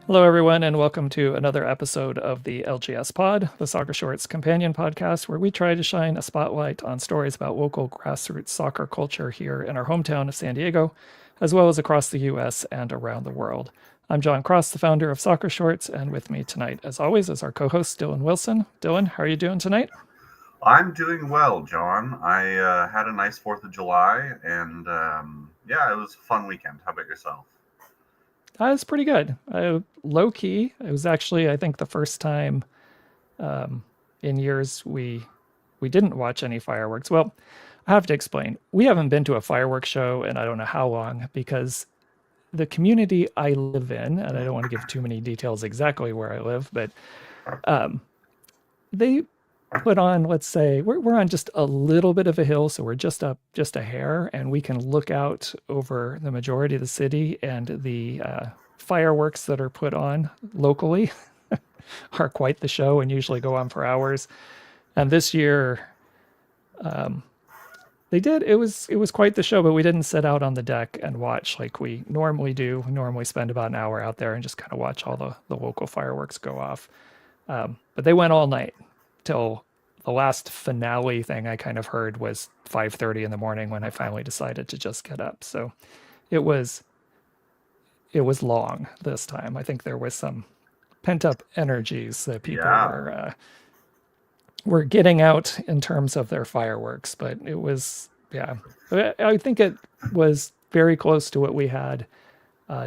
Hello, everyone, and welcome to another episode of the LGS Pod, the Soccer Shorts companion podcast, where we try to shine a spotlight on stories about local grassroots soccer culture here in our hometown of San Diego, as well as across the U.S. and around the world. I'm John Cross, the founder of Soccer Shorts, and with me tonight, as always, is our co-host Dylan Wilson. Dylan, how are you doing tonight? I'm doing well, John. I had a nice 4th of July, and yeah, it was a fun weekend. How about yourself? It's pretty good. Low key. It was actually, I think, the first time in years we didn't watch any fireworks. Well, I have to explain. We haven't been to a fireworks show in I don't know how long because the community I live in, and I don't want to give too many details exactly where I live, but they put on, let's say, we're on just a little bit of a hill, so we're just up just a hair, and we can look out over the majority of the city, and the fireworks that are put on locally are quite the show and usually go on for hours. And this year, they did. It was quite the show, but we didn't sit out on the deck and watch like we normally do. We normally spend about an hour out there and just kind of watch all the local fireworks go off. But they went all night till the last finale thing I kind of heard was 5:30 in the morning when I finally decided to just get up. So it was long this time. I think there was some pent up energies that people Yeah, were getting out in terms of their fireworks, but it was, yeah, I think it was very close to what we had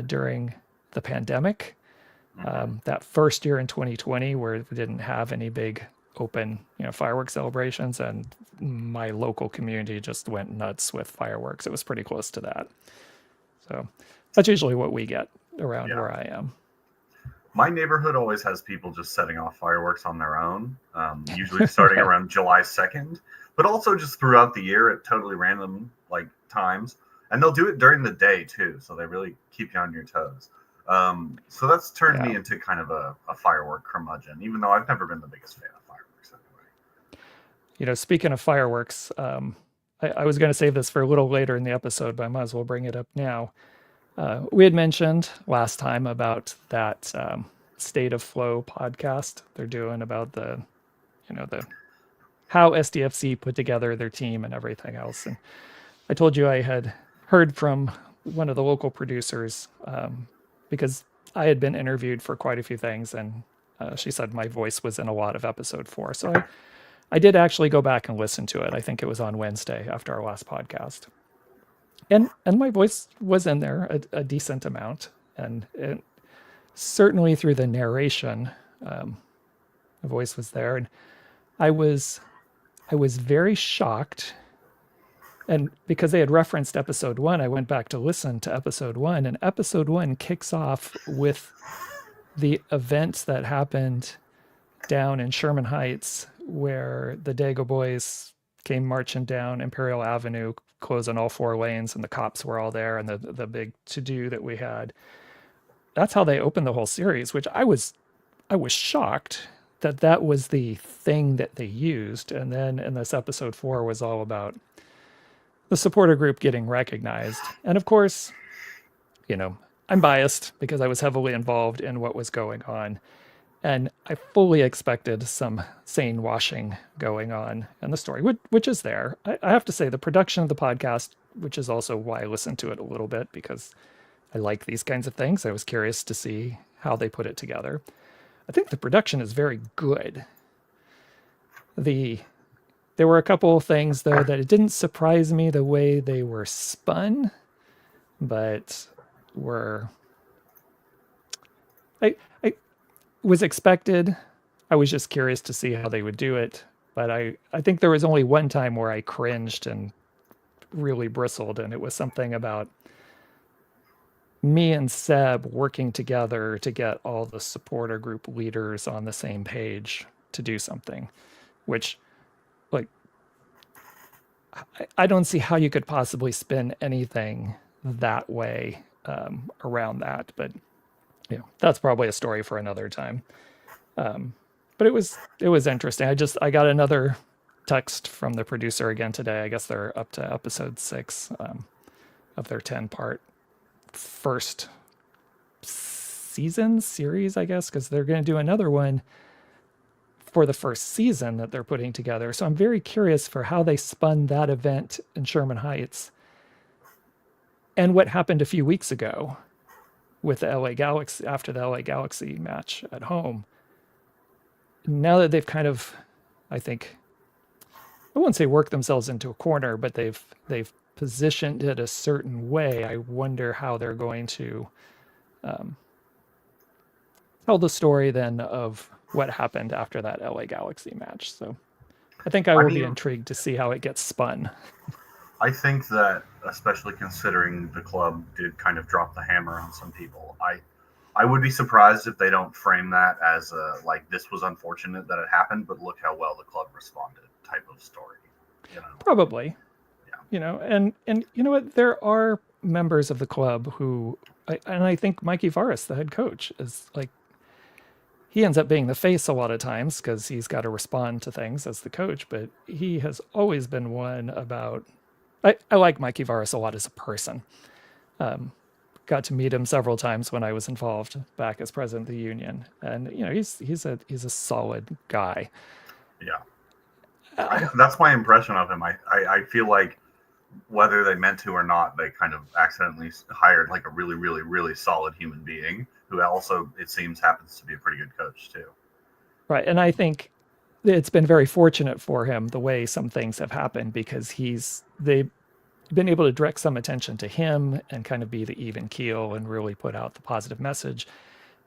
during the pandemic. hmm That first year in 2020 where we didn't have any big open, fireworks celebrations, and my local community just went nuts with fireworks. It was pretty close to that. So that's usually what we get around yeah. where I am. My neighborhood always has people just setting off fireworks on their own, usually starting Right. around July 2nd, but also just throughout the year at totally random times. And they'll do it during the day too, so they really keep you on your toes. So that's turned Yeah. me into kind of a firework curmudgeon, even though I've never been the biggest fan of fireworks anyway. Speaking of fireworks, I was going to save this for a little later in the episode, but I might as well bring it up now. We had mentioned last time about that State of Flow podcast they're doing about the how SDFC put together their team and everything else. And I told you I had heard from one of the local producers because I had been interviewed for quite a few things, and she said my voice was in a lot of episode 4. So I did actually go back and listen to it. I think it was on Wednesday after our last podcast, and my voice was in there a decent amount, and certainly through the narration, the voice was there, and I was I was very shocked. And because they had referenced episode 1, I went back to listen to episode 1, and episode 1 kicks off with the events that happened down in Sherman Heights, where the Dago boys came marching down Imperial Avenue, closing all 4 lanes, and the cops were all there, and the big to do that we had. That's how they opened the whole series, which I was shocked that that was the thing that they used. And then in this episode 4 was all about the supporter group getting recognized. And of course, I'm biased because I was heavily involved in what was going on. And I fully expected some sane washing going on in the story, which is there. I have to say, the production of the podcast, which is also why I listened to it a little bit, because I like these kinds of things. I was curious to see how they put it together. I think the production is very good. The There were a couple of things though that it didn't surprise me the way they were spun, but were I was expected. I was just curious to see how they would do it. But I think there was only one time where I cringed and really bristled, and it was something about me and Seb working together to get all the supporter group leaders on the same page to do something, which, like, I don't see how you could possibly spin anything that way around that. But that's probably a story for another time. Um, but it was interesting. I got another text from the producer again today. I guess they're up to episode 6 of their 10-part first series, I guess, because they're going to do another one for the first season that they're putting together. So I'm very curious for how they spun that event in Sherman Heights and what happened a few weeks ago with the LA Galaxy after the LA Galaxy match at home. Now that they've kind of, I think, I wouldn't say worked themselves into a corner, but they've positioned it a certain way. I wonder how they're going to tell the story then of what happened after that LA Galaxy match. So I think I will be intrigued to see how it gets spun. I think that, especially considering the club did kind of drop the hammer on some people, I would be surprised if they don't frame that as like, this was unfortunate that it happened, but look how well the club responded type of story. Probably. Yeah. And you know what? There are members of the club who, and I think Mikey Varis, the head coach, is like, he ends up being the face a lot of times because he's got to respond to things as the coach, but he has always been one about, I like Mikey Varis a lot as a person. Got to meet him several times when I was involved back as president of the union. And, he's a solid guy. Yeah. That's my impression of him. I feel like whether they meant to or not, they kind of accidentally hired like a really, really, really solid human being who also, it seems, happens to be a pretty good coach too. Right. And I think it's been very fortunate for him the way some things have happened because they've been able to direct some attention to him and kind of be the even keel and really put out the positive message.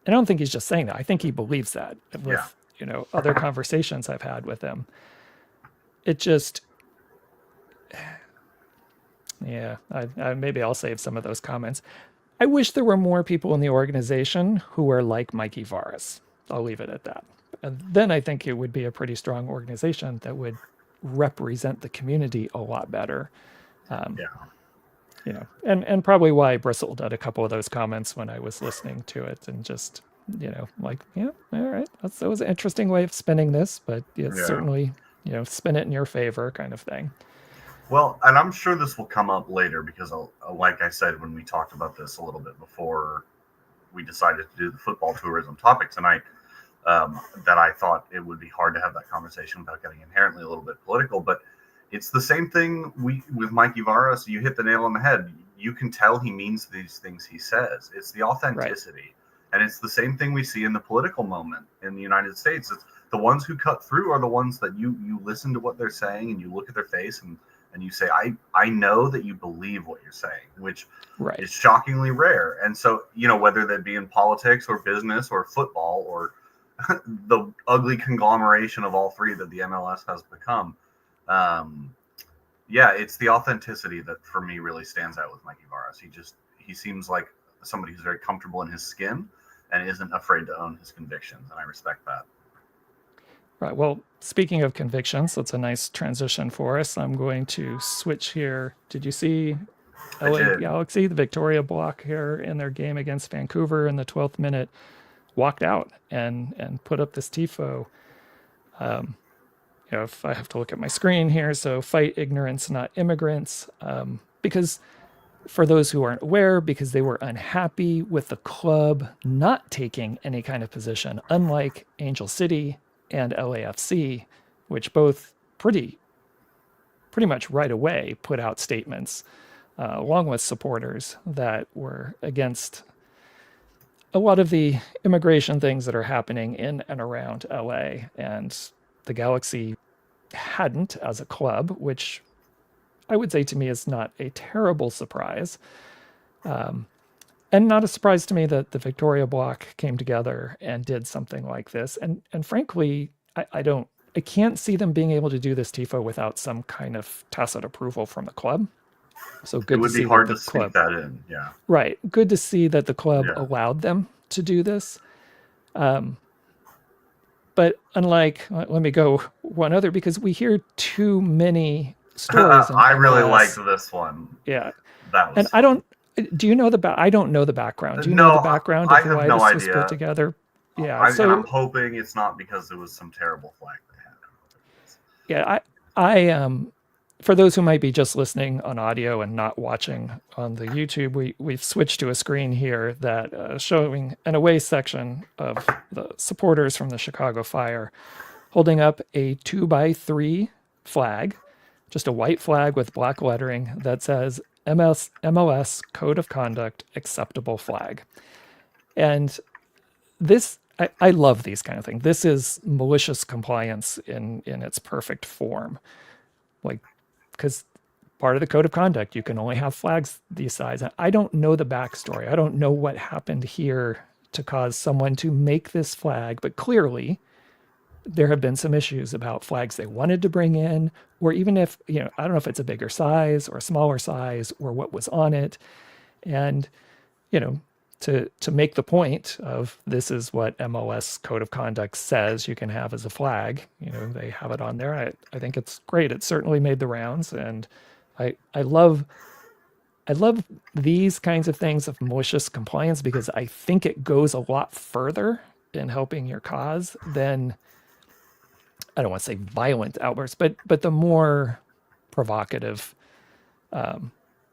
And I don't think he's just saying that. I think he believes that with, other conversations I've had with him. It just, maybe I'll save some of those comments. I wish there were more people in the organization who are like Mikey Varis. I'll leave it at that. And then I think it would be a pretty strong organization that would represent the community a lot better. And probably why I bristled at a couple of those comments when I was listening to it and just, all right, that was an interesting way of spinning this, but it's certainly, spin it in your favor kind of thing. Well, and I'm sure this will come up later because, like I said, when we talked about this a little bit before we decided to do the football tourism topic tonight, that I thought it would be hard to have that conversation without getting inherently a little bit political. But it's the same thing with Mikey Varis. You hit the nail on the head. You can tell he means these things he says. It's the authenticity. Right. And it's the same thing we see in the political moment in the United States. It's the ones who cut through are the ones that you listen to what they're saying and you look at their face and you say, I know that you believe what you're saying, which is shockingly rare. And so, whether that be in politics or business or football or the ugly conglomeration of all three that the MLS has become, it's the authenticity that for me really stands out with Mikey Varis. He seems like somebody who's very comfortable in his skin and isn't afraid to own his convictions. And I respect that. Right. Well, speaking of convictions, that's a nice transition for us. I'm going to switch here. Did you see LA Galaxy, the Victoria Bloc here in their game against Vancouver in the 12th minute, walked out and put up this tifo? If I have to look at my screen here, so fight ignorance, not immigrants, because for those who aren't aware, because they were unhappy with the club not taking any kind of position, unlike Angel City and LAFC, which both pretty much right away put out statements along with supporters that were against a lot of the immigration things that are happening in and around LA. And the Galaxy hadn't as a club, which I would say to me is not a terrible surprise. And not a surprise to me that the Victoria Bloc came together and did something like this. And frankly, I can't see them being able to do this tifo without some kind of tacit approval from the club. So good. It would be hard to sneak that in. Yeah. Right. Good to see that the club allowed them to do this. But unlike, let me go one other, because we hear too many stories. I really liked this one. Yeah. That was. And I don't. Do you know I don't know the background. Do you know the background of why this was put together? Yeah. I'm hoping it's not because it was some terrible flag they had. Yeah. I for those who might be just listening on audio and not watching on the YouTube, we've switched to a screen here that showing an away section of the supporters from the Chicago Fire holding up a 2x3 flag, just a white flag with black lettering that says MLS Code of Conduct acceptable flag. And this, I love these kind of things. This is malicious compliance in its perfect form. Like, because part of the code of conduct, you can only have flags these size. I don't know the backstory. I don't know what happened here to cause someone to make this flag, but clearly there have been some issues about flags they wanted to bring in, or even if, I don't know if it's a bigger size or a smaller size or what was on it. And, to make the point of this is what MLS Code of Conduct says you can have as a flag, they have it on there. I think it's great. It certainly made the rounds. And I love these kinds of things of malicious compliance because I think it goes a lot further in helping your cause than, I don't want to say violent outbursts, but the more provocative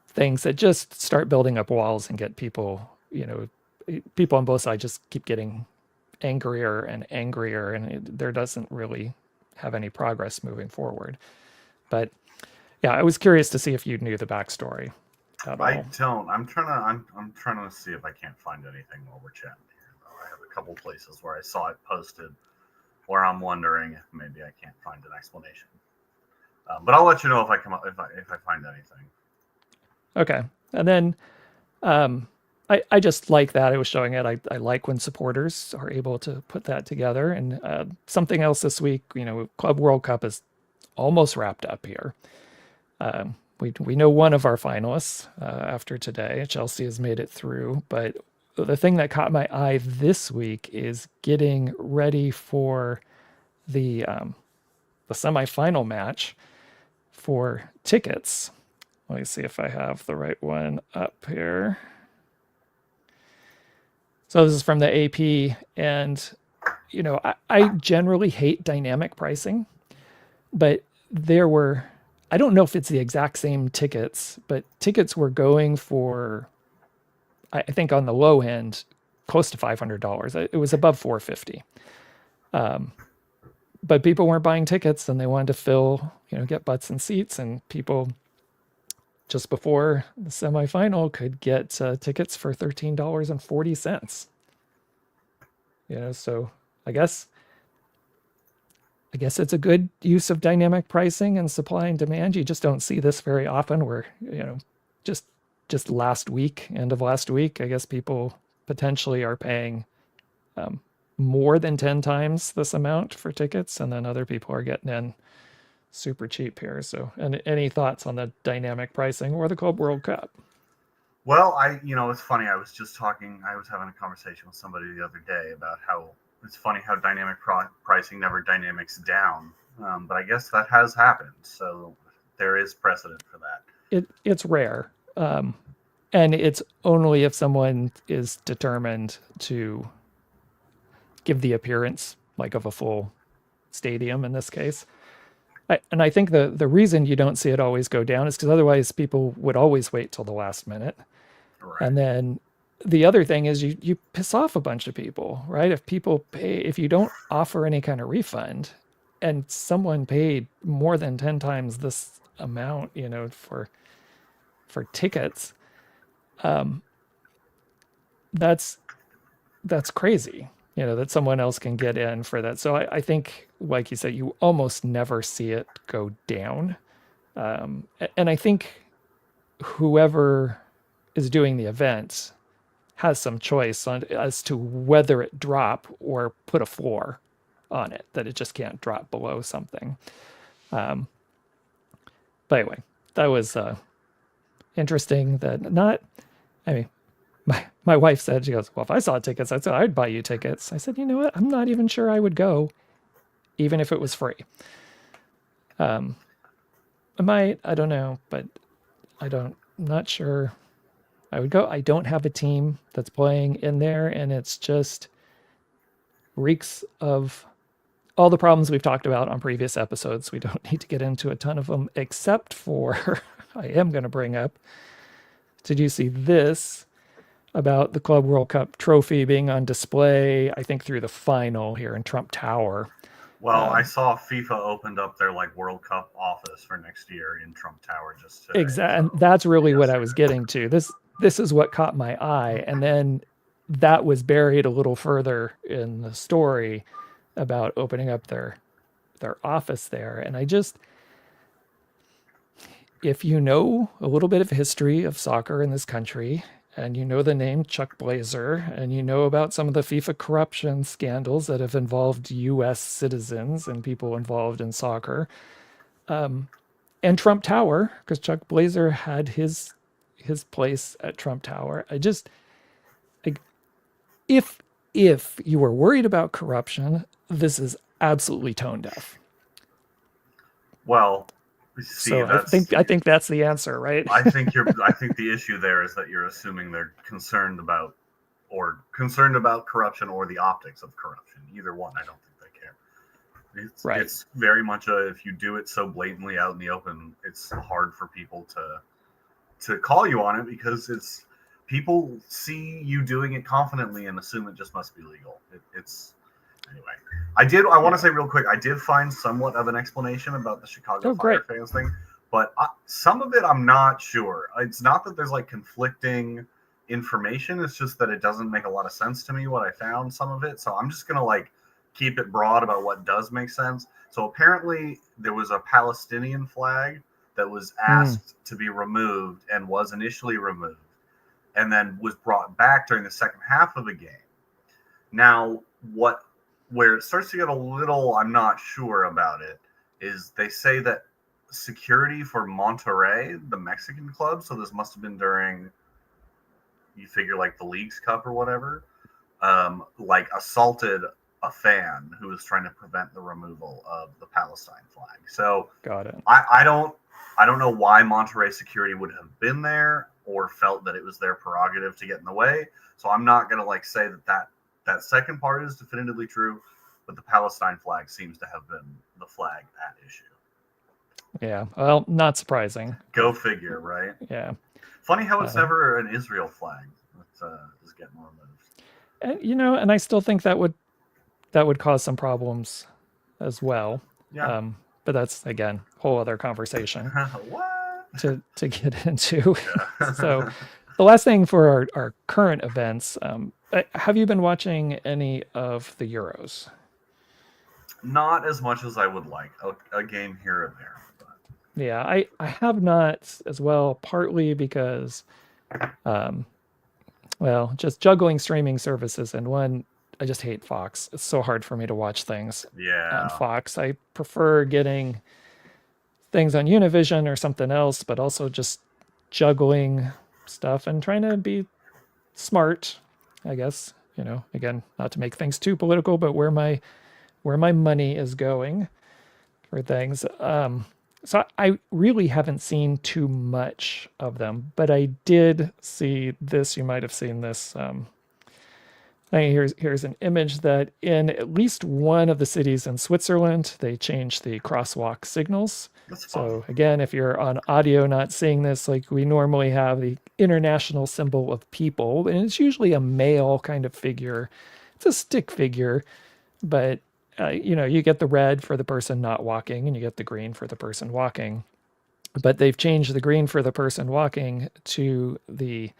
things that just start building up walls and get people, people on both sides just keep getting angrier and angrier, and there doesn't really have any progress moving forward. But yeah, I was curious to see if you knew the backstory at all. I don't. I'm trying to see if I can't find anything while we're chatting here. I have a couple places where I saw it posted where I'm wondering if maybe I can't find an explanation. But I'll let you know if I come up if I find anything. Okay, and then I just like that. I was showing it. I like when supporters are able to put that together. And something else this week, Club World Cup is almost wrapped up here. We know one of our finalists after today. Chelsea has made it through. But the thing that caught my eye this week is getting ready for the semifinal match for tickets. Let me see if I have the right one up here. So this is from the AP, and I generally hate dynamic pricing, but there were, I don't know if it's the exact same tickets, but tickets were going for, I think on the low end, close to $500. It was above $450. But people weren't buying tickets, and they wanted to fill, get butts and seats, and people just before the semifinal could get tickets for $13.40. So I guess it's a good use of dynamic pricing and supply and demand. You just don't see this very often where, just last week, end of last week, I guess people potentially are paying more than 10 times this amount for tickets, and then other people are getting in super cheap here. So, and any thoughts on the dynamic pricing or the Club World Cup? Well, it's funny. I was having a conversation with somebody the other day about how it's funny how dynamic pricing never dynamics down. But I guess that has happened. So there is precedent for that. It's rare. And it's only if someone is determined to give the appearance like of a full stadium in this case. And I think the reason you don't see it always go down is because otherwise people would always wait till the last minute. Right. And then the other thing is you piss off a bunch of people, right? If people pay, if you don't offer any kind of refund and someone paid more than 10 times this amount, for tickets, that's crazy. That someone else can get in for that. So I think, like you said, you almost never see it go down. And I think whoever is doing the event has some choice as to whether it drop or put a floor on it, that it just can't drop below something. But anyway, that was interesting my wife said, she goes, well, if I saw tickets, I'd buy you tickets. I said, you know what? I'm not even sure I would go, even if it was free. I might, I don't know, but I'm not sure I would go. I don't have a team that's playing in there, and it's just reeks of all the problems we've talked about on previous episodes. We don't need to get into a ton of them, except for I am going to bring up. Did you see this about the Club World Cup trophy being on display? I think through the final here in Trump Tower. Well, I saw FIFA opened up their like World Cup office for next year in Trump Tower just today. Exactly, and that's really what I was getting to. This is what caught my eye, and then that was buried a little further in the story about opening up their office there. And I just, if you know a little bit of history of soccer in this country, and you know the name Chuck Blazer, and you know about some of the FIFA corruption scandals that have involved U.S. citizens and people involved in soccer, and Trump Tower, because Chuck Blazer had his place at Trump Tower. I just, like, if you were worried about corruption, this is absolutely tone deaf. Well, see, So I think that's the answer, right? I think the issue there is that you're assuming they're concerned about corruption or the optics of corruption. Either one, I don't think they care. It's very much if you do it so blatantly out in the open, it's hard for people to call you on it because people see you doing it confidently and assume it just must be legal. Anyway, I want to say real quick, I did find somewhat of an explanation about the Chicago Fire fans thing, but some of it I'm not sure. It's not that there's like conflicting information. It's just that it doesn't make a lot of sense to me what I found, some of it. So I'm just going to like keep it broad about what does make sense. So apparently there was a Palestinian flag that was asked to be removed and was initially removed and then was brought back during the second half of the game. Now, where it starts to get a little, I'm not sure about it, is they say that security for Monterrey, the Mexican club, so this must have been during, you figure like the League's Cup or whatever, like assaulted a fan who was trying to prevent the removal of the Palestine flag. So got it. I don't know why Monterrey security would have been there or felt that it was their prerogative to get in the way. So I'm not going to like say that second part is definitively true, but the Palestine flag seems to have been the flag at issue. Yeah, well, not surprising. Go figure, right? Yeah. Funny how it's never an Israel flag that is getting removed. And and I still think that would cause some problems as well. Yeah. But that's again a whole other conversation What? to get into. So the last thing for our current events, have you been watching any of the Euros? Not as much as I would like. A game here and there. But. Yeah, I have not as well, partly because, well, just juggling streaming services, and one, I just hate Fox. It's so hard for me to watch things on Fox. I prefer getting things on Univision or something else, but also just juggling stuff and trying to be smart, I guess. Again, not to make things too political, but where my money is going for things. So I really haven't seen too much of them, but I did see this. You might have seen this. Here's an image that in at least one of the cities in Switzerland, they changed the crosswalk signals. So again, if you're on audio not seeing this, like we normally have the international symbol of people, and it's usually a male kind of figure. It's a stick figure, but you get the red for the person not walking, and you get the green for the person walking. But they've changed the green for the person walking to the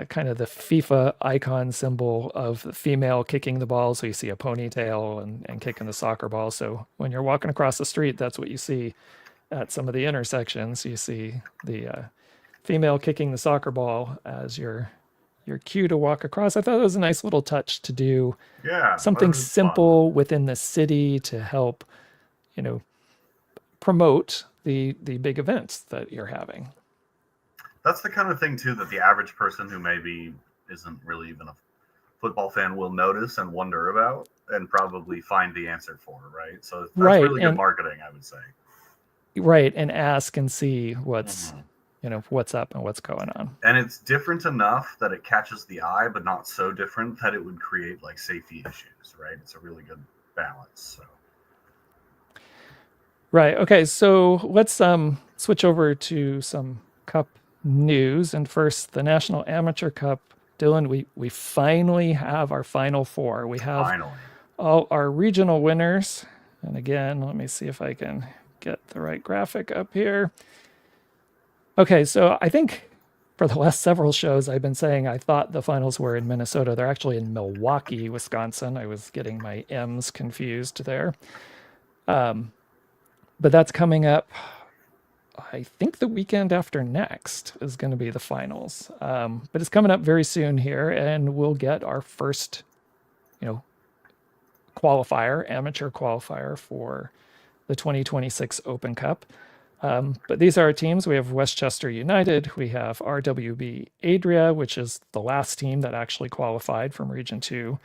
kind of the FIFA icon symbol of the female kicking the ball. So you see a ponytail and kicking the soccer ball. So when you're walking across the street, that's what you see at some of the intersections. You see the female kicking the soccer ball as your cue to walk across. I thought it was a nice little touch to do something simple within the city to help, promote the big events that you're having. That's the kind of thing too that the average person who maybe isn't really even a football fan will notice and wonder about and probably find the answer for, right? So that's really good marketing, I would say. Right, and ask and see what's what's up and what's going on. And it's different enough that it catches the eye, but not so different that it would create like safety issues, right? It's a really good balance. So Right. Okay. So let's switch over to some cup news. And first, the National Amateur Cup. Dylan, we finally have our final four. We have Finally. all our regional winners. And again, let me see if I can get the right graphic up here. Okay, so I think for the last several shows, I've been saying I thought the finals were in Minnesota. They're actually in Milwaukee, Wisconsin. I was getting my M's confused there. But that's coming up. I think the weekend after next is going to be the finals. But it's coming up very soon here, and we'll get our first, you know, qualifier, amateur qualifier for the 2026 Open Cup. But these are our teams. We have Westchester United. We have RWB Adria, which is the last team that actually qualified from Region 2.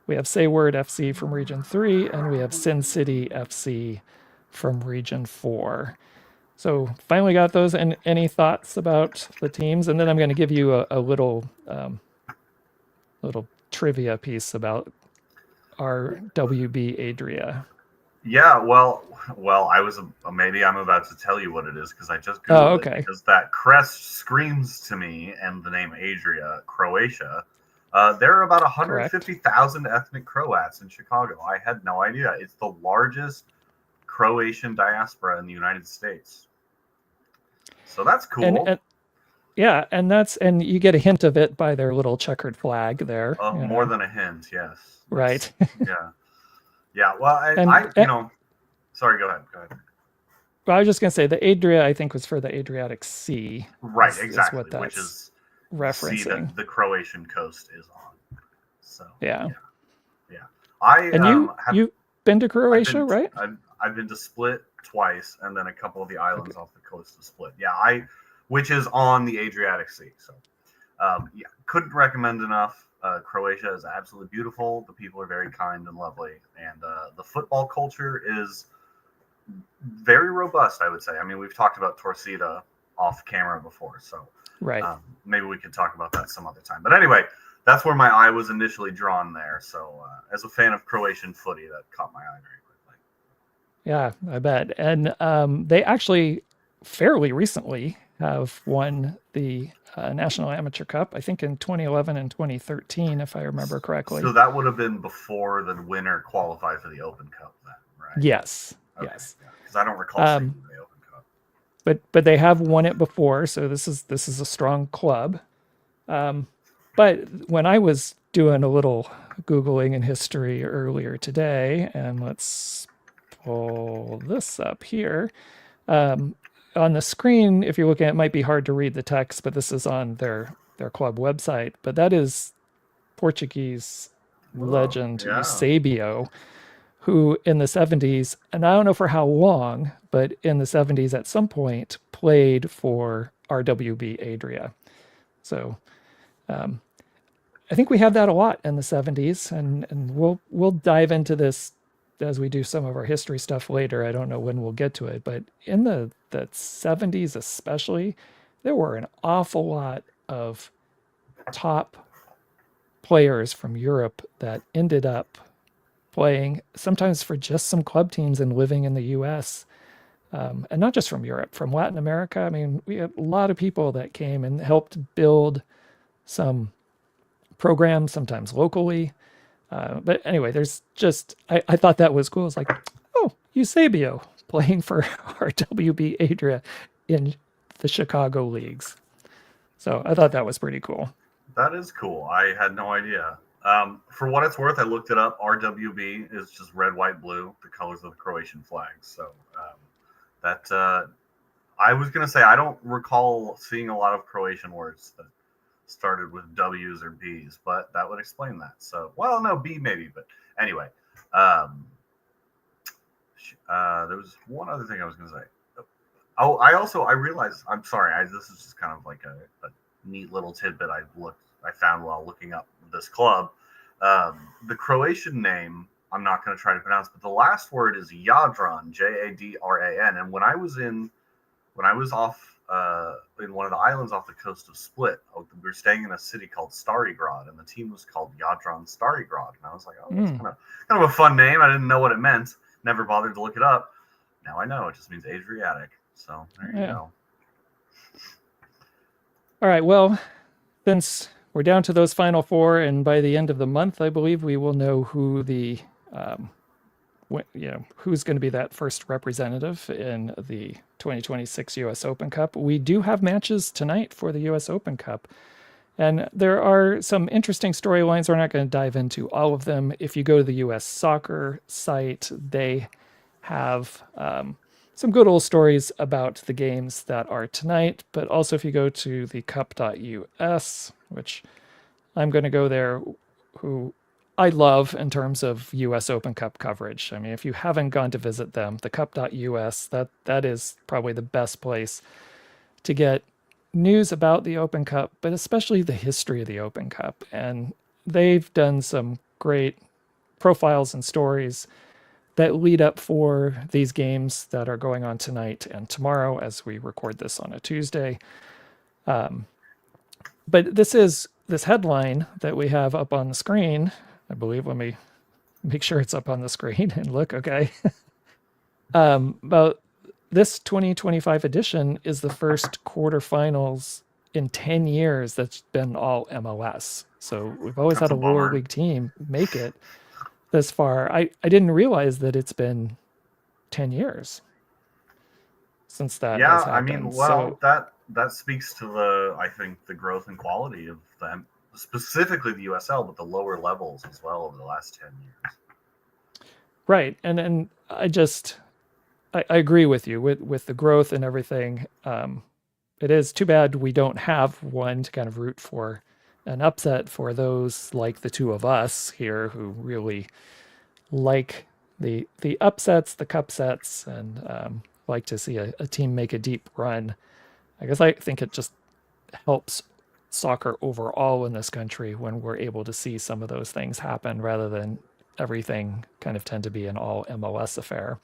We have Sayward FC from Region 3, and we have Sin City FC from Region 4. So finally got those. And any thoughts about the teams? And then I'm going to give you a little trivia piece about our WB Adria. Yeah, well, I was maybe I'm about to tell you what it is because I just Oh, googled it okay. because that crest screams to me, and the name Adria, Croatia. There are about Correct. 150,000 ethnic Croats in Chicago. I had no idea. It's the largest Croatian diaspora in the United States. So that's cool. And yeah, and you get a hint of it by their little checkered flag there, you More know. than a hint, yes. Right. Yeah, yeah. Well, And sorry. Go ahead. Go ahead. well, I was just gonna say the Adria, I think, was for the Adriatic Sea. Right, Is what exactly. Which that's is the sea referencing. that the Croatian coast is on. So Yeah. yeah, yeah. I And have you've been to I've Croatia, been right? I've been to Split twice, and then a couple of the islands off the coast of Split. Yeah, which is on the Adriatic Sea. So yeah, couldn't recommend enough. Croatia is absolutely beautiful. The people are very kind and lovely, and the football culture is very robust, I would say. I mean, we've talked about Torcida off camera before, so Right. maybe we could talk about that some other time. But anyway, that's where my eye was initially drawn there. So as a fan of Croatian footy, that caught my eye very quickly. Yeah, I bet. And they actually fairly recently have won the National Amateur Cup, I think in 2011 and 2013, if I remember correctly. So that would have been before the winner qualified for the Open Cup, then, right? Yes. Okay, Yes. because I don't recall seeing the Open Cup. But they have won it before, so this is a strong club. But when I was doing a little Googling in history earlier today, and let's pull this up here. On the screen, if you're looking at it, might be hard to read the text, but this is on their club website. But that is Portuguese Whoa, legend yeah. Eusebio, who in the 70s, and I don't know for how long, but in the 70s at some point played for RWB Adria. So I think we have that a lot in the 70s, and we'll dive into this as we do some of our history stuff later. I don't know when we'll get to it, but in the 70s especially, there were an awful lot of top players from Europe that ended up playing sometimes for just some club teams and living in the US. And not just from Europe, from Latin America. I mean, we had a lot of people that came and helped build some programs, sometimes locally. But anyway, there's just, I thought that was cool. It's like, oh, Eusebio playing for RWB Adria in the Chicago leagues. So I thought that was pretty cool. That is cool. I had no idea. For what it's worth, I looked it up. RWB is just red, white, blue, the colors of the Croatian flag. So I was going to say, I don't recall seeing a lot of Croatian words that started with W's or B's, but that would explain that. So, well, no, B maybe, but anyway. There was one other thing I was going to say. Oh, I realized, I'm sorry, this is just kind of like a neat little tidbit I found while looking up this club. The Croatian name, I'm not going to try to pronounce, but the last word is Jadran, Jadran. And when I was off in one of the islands off the coast of Split, we were staying in a city called Starigrad, and the team was called Jadran Starigrad. And I was like, oh, that's kind of a fun name. I didn't know what it meant. Never bothered to look it up. Now I know it just means Adriatic. So there you Yeah. go. All right. Well, since we're down to those final four, and by the end of the month, I believe we will know who the who's going to be that first representative in the 2026 U.S. Open Cup. We do have matches tonight for the U.S. Open Cup, and there are some interesting storylines. We're not going to dive into all of them. If you go to the U.S. Soccer site, they have some good old stories about the games that are tonight. But also, if you go to the cup.us, which I'm going to go there, who I love in terms of US Open Cup coverage. I mean, if you haven't gone to visit them, the cup.us, that is probably the best place to get news about the Open Cup, but especially the history of the Open Cup. And they've done some great profiles and stories that lead up for these games that are going on tonight and tomorrow as we record this on a Tuesday. But this headline that we have up on the screen, I believe. Let me make sure it's up on the screen and look. Okay. About this 2025 edition is the first quarterfinals in 10 years that's been all MLS. So we've always That's had a a lower bummer. league team make it this far. I didn't realize that it's been 10 years since that Yeah, has I mean, happened. So well, that speaks to the I think the growth and quality of them, specifically the USL, but the lower levels as well over the last 10 years. right. And I agree with you with the growth and everything. It is too bad we don't have one to kind of root for an upset for those like the two of us here who really like the upsets, the cup sets, and like to see a team make a deep run. I guess I think it just helps soccer overall in this country when we're able to see some of those things happen rather than everything kind of tend to be an all MLS affair.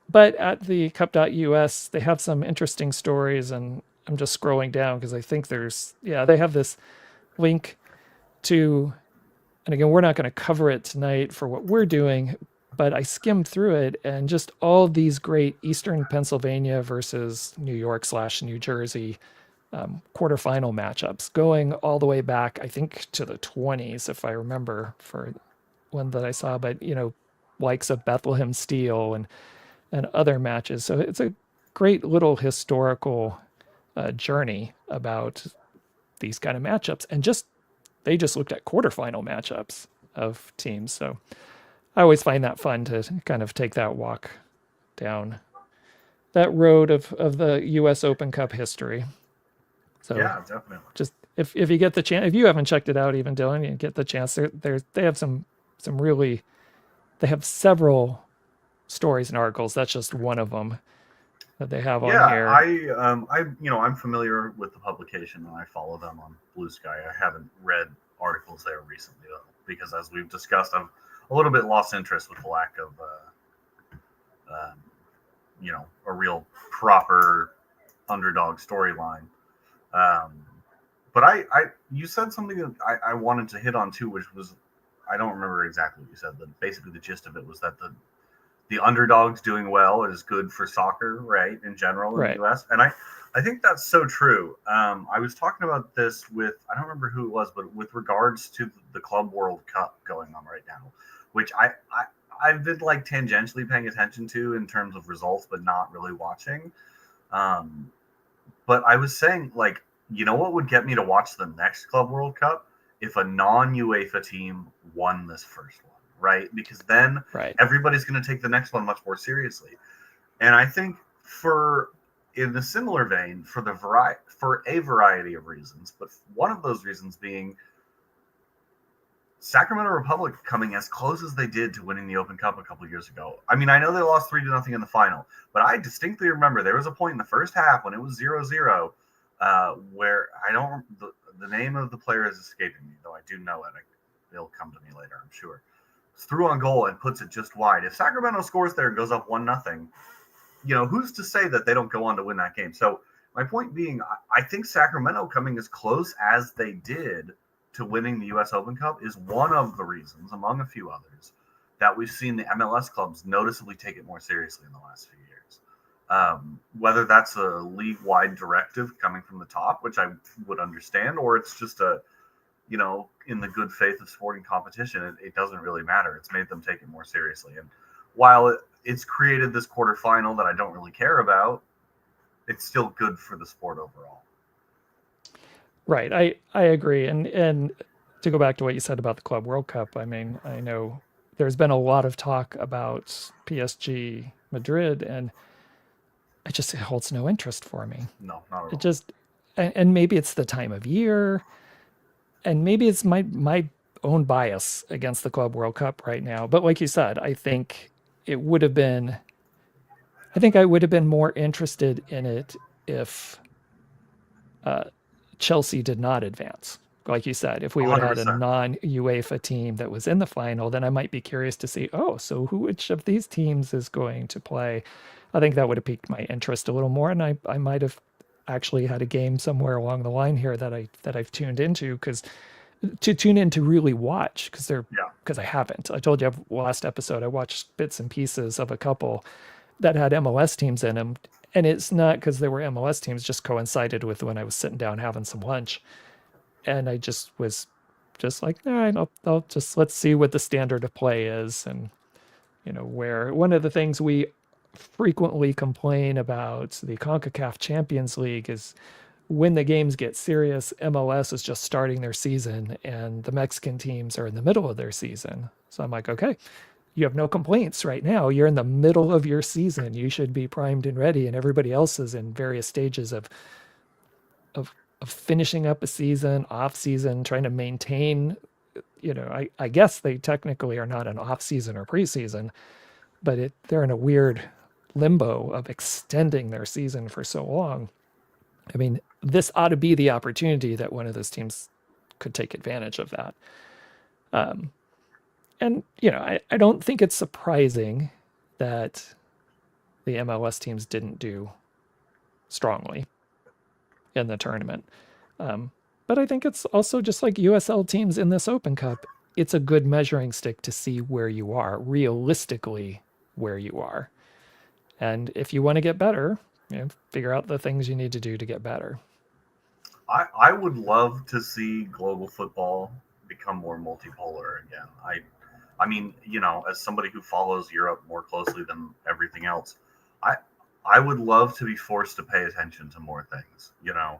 But at the cup.us, they have some interesting stories, and I'm just scrolling down because I think they have this link to, and again, we're not going to cover it tonight for what we're doing, but I skimmed through it and just all these great Eastern Pennsylvania versus New York/New Jersey quarterfinal matchups going all the way back, I think, to the 20s, if I remember, for one that I saw, but, likes of Bethlehem Steel and other matches. So it's a great little historical journey about these kind of matchups. And they just looked at quarterfinal matchups of teams. So I always find that fun to kind of take that walk down that road of the US Open Cup history. So Yeah, definitely. just if you get the chance, if you haven't checked it out, even Dylan, you get the chance. They have some really, they have several stories and articles. That's just one of them that they have on Yeah, here. I'm familiar with the publication and I follow them on Blue Sky. I haven't read articles there recently though, because as we've discussed, I've a little bit lost interest with the lack of um, a real proper underdog storyline. Um, but you said something that I wanted to hit on too, which was I don't remember exactly what you said, but basically the gist of it was that the underdogs doing well is good for soccer, right, in general in the Right. U.S. And I think that's so true. I was talking about this with I don't remember who it was, but with regards to the Club World Cup going on right now, which I've been like tangentially paying attention to in terms of results, but not really watching. Um, but I was saying, like, you know what would get me to watch the next Club World Cup? If a non UEFA team won this first one, right? Because then Right. everybody's going to take the next one much more seriously. And I think in a similar vein, for a variety of reasons, but one of those reasons being Sacramento Republic coming as close as they did to winning the Open Cup a couple of years ago. I mean, I know they lost 3-0 in the final, but I distinctly remember there was a point in the first half when it was 0-0 where the name of the player is escaping me, though I do know it. It'll come to me later, I'm sure. Threw on goal and puts it just wide. If Sacramento scores there and goes up 1-0, who's to say that they don't go on to win that game? So my point being, I think Sacramento coming as close as they did to winning the U.S. Open Cup is one of the reasons, among a few others, that we've seen the MLS clubs noticeably take it more seriously in the last few years. Whether that's a league-wide directive coming from the top, which I would understand, or it's just in the good faith of sporting competition, it doesn't really matter. It's made them take it more seriously. And while it's created this quarterfinal that I don't really care about, it's still good for the sport overall. Right. I agree. And to go back to what you said about the Club World Cup, I mean, I know there's been a lot of talk about PSG Madrid, and it holds no interest for me. No, not at It all. just, and maybe it's the time of year, and maybe it's my own bias against the Club World Cup right now. But like you said, I think I would have been more interested in it if Chelsea did not advance. Like you said, if we would have had a 100%. non-UEFA team that was in the final, then I might be curious to see, so which of these teams is going to play? I think that would have piqued my interest a little more, and I might have actually had a game somewhere along the line here that I've tuned into to tune in to really watch because I haven't. I told you last episode I watched bits and pieces of a couple that had MLS teams in them, and it's not because they were MLS teams, just coincided with when I was sitting down having some lunch, and I just was just like, all right, I'll just let's see what the standard of play is, and where one of the things we frequently complain about the CONCACAF Champions League is when the games get serious, MLS is just starting their season and the Mexican teams are in the middle of their season. So I'm like, okay, you have no complaints right now. You're in the middle of your season. You should be primed and ready, and everybody else is in various stages of finishing up a season, off season, trying to maintain. I guess they technically are not an off season or preseason, but they're in a weird limbo of extending their season for so long. I mean, this ought to be the opportunity that one of those teams could take advantage of that. And I don't think it's surprising that the MLS teams didn't do strongly in the tournament. But I think it's also just like USL teams in this Open Cup. It's a good measuring stick to see where you are, realistically where you are. And if you want to get better, figure out the things you need to do to get better. I would love to see global football become more multipolar again. I mean, as somebody who follows Europe more closely than everything else, I would love to be forced to pay attention to more things. Yeah.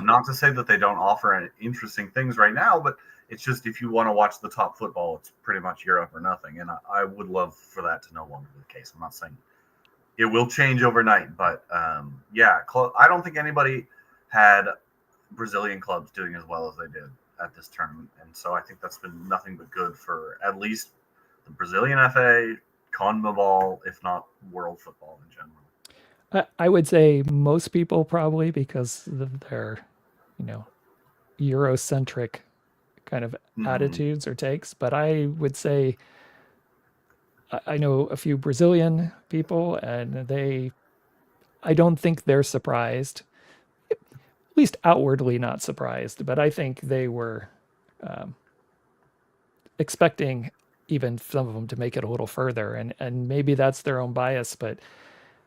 Not to say that they don't offer interesting things right now, but it's just if you want to watch the top football, it's pretty much Europe or nothing. And I would love for that to no longer be the case. I'm not saying it will change overnight, but I don't think anybody had Brazilian clubs doing as well as they did at this tournament, and so I think that's been nothing but good for at least the Brazilian FA, CONMEBOL, if not world football in general. I would say most people probably because of their, Eurocentric kind of attitudes or takes, but I would say I know a few Brazilian people, and I don't think they're surprised, at least outwardly not surprised, but I think they were expecting even some of them to make it a little further, and maybe that's their own bias, but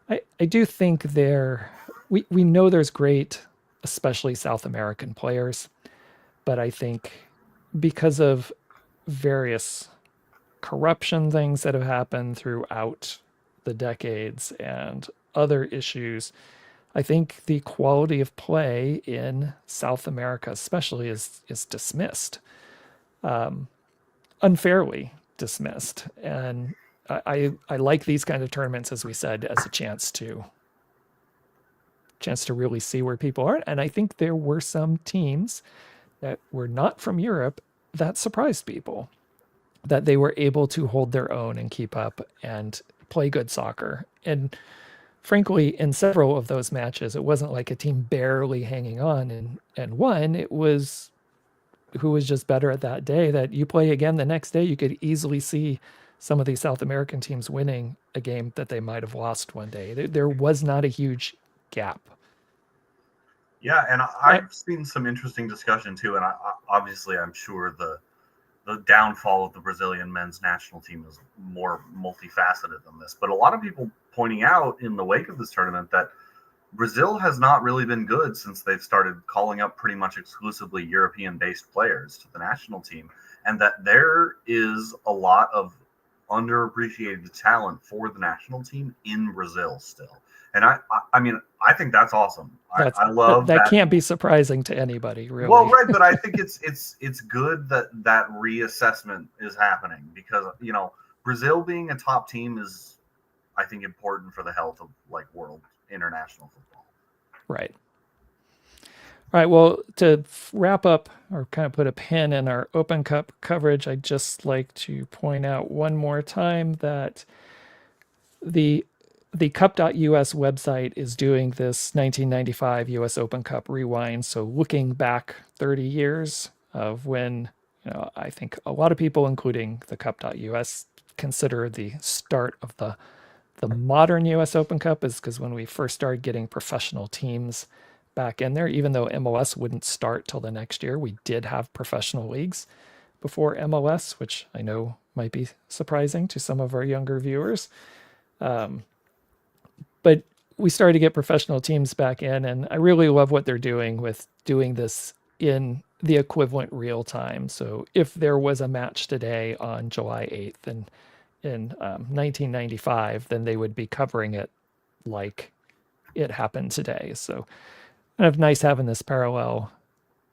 I do think we know there's great, especially South American players, but I think because of various corruption things that have happened throughout the decades and other issues, I think the quality of play in South America especially is dismissed, unfairly dismissed. And I like these kind of tournaments, as we said, as a chance to really see where people are. And I think there were some teams that were not from Europe that surprised people, that they were able to hold their own and keep up and play good soccer. And frankly, in several of those matches, it wasn't like a team barely hanging on and won. It was who was just better at that day, that you play again the next day, you could easily see some of these South American teams winning a game that they might have lost one day. There was not a huge gap. Yeah, and I've seen some interesting discussion too, and obviously I'm sure the downfall of the Brazilian men's national team is more multifaceted than this. But a lot of people pointing out in the wake of this tournament that Brazil has not really been good since they've started calling up pretty much exclusively European-based players to the national team, and that there is a lot of underappreciated talent for the national team in Brazil still. And I mean, I think that's awesome. I love that. Can't be surprising to anybody, really. Well, right, but I think it's good that that reassessment is happening, because Brazil being a top team is, I think, important for the health of like world international football. Right. All right. Well, to wrap up or kind of put a pin in our Open Cup coverage, I'd just like to point out one more time that the cup.us website is doing this 1995 US Open Cup rewind. So looking back 30 years of when, I think a lot of people, including the cup.us, consider the start of the modern US Open Cup is because when we first started getting professional teams back in there, even though MLS wouldn't start till the next year, we did have professional leagues before MLS, which I know might be surprising to some of our younger viewers. But we started to get professional teams back in, and I really love what they're doing with doing this in the equivalent real time. So if there was a match today on July 8th in 1995, then they would be covering it like it happened today. So kind of nice having this parallel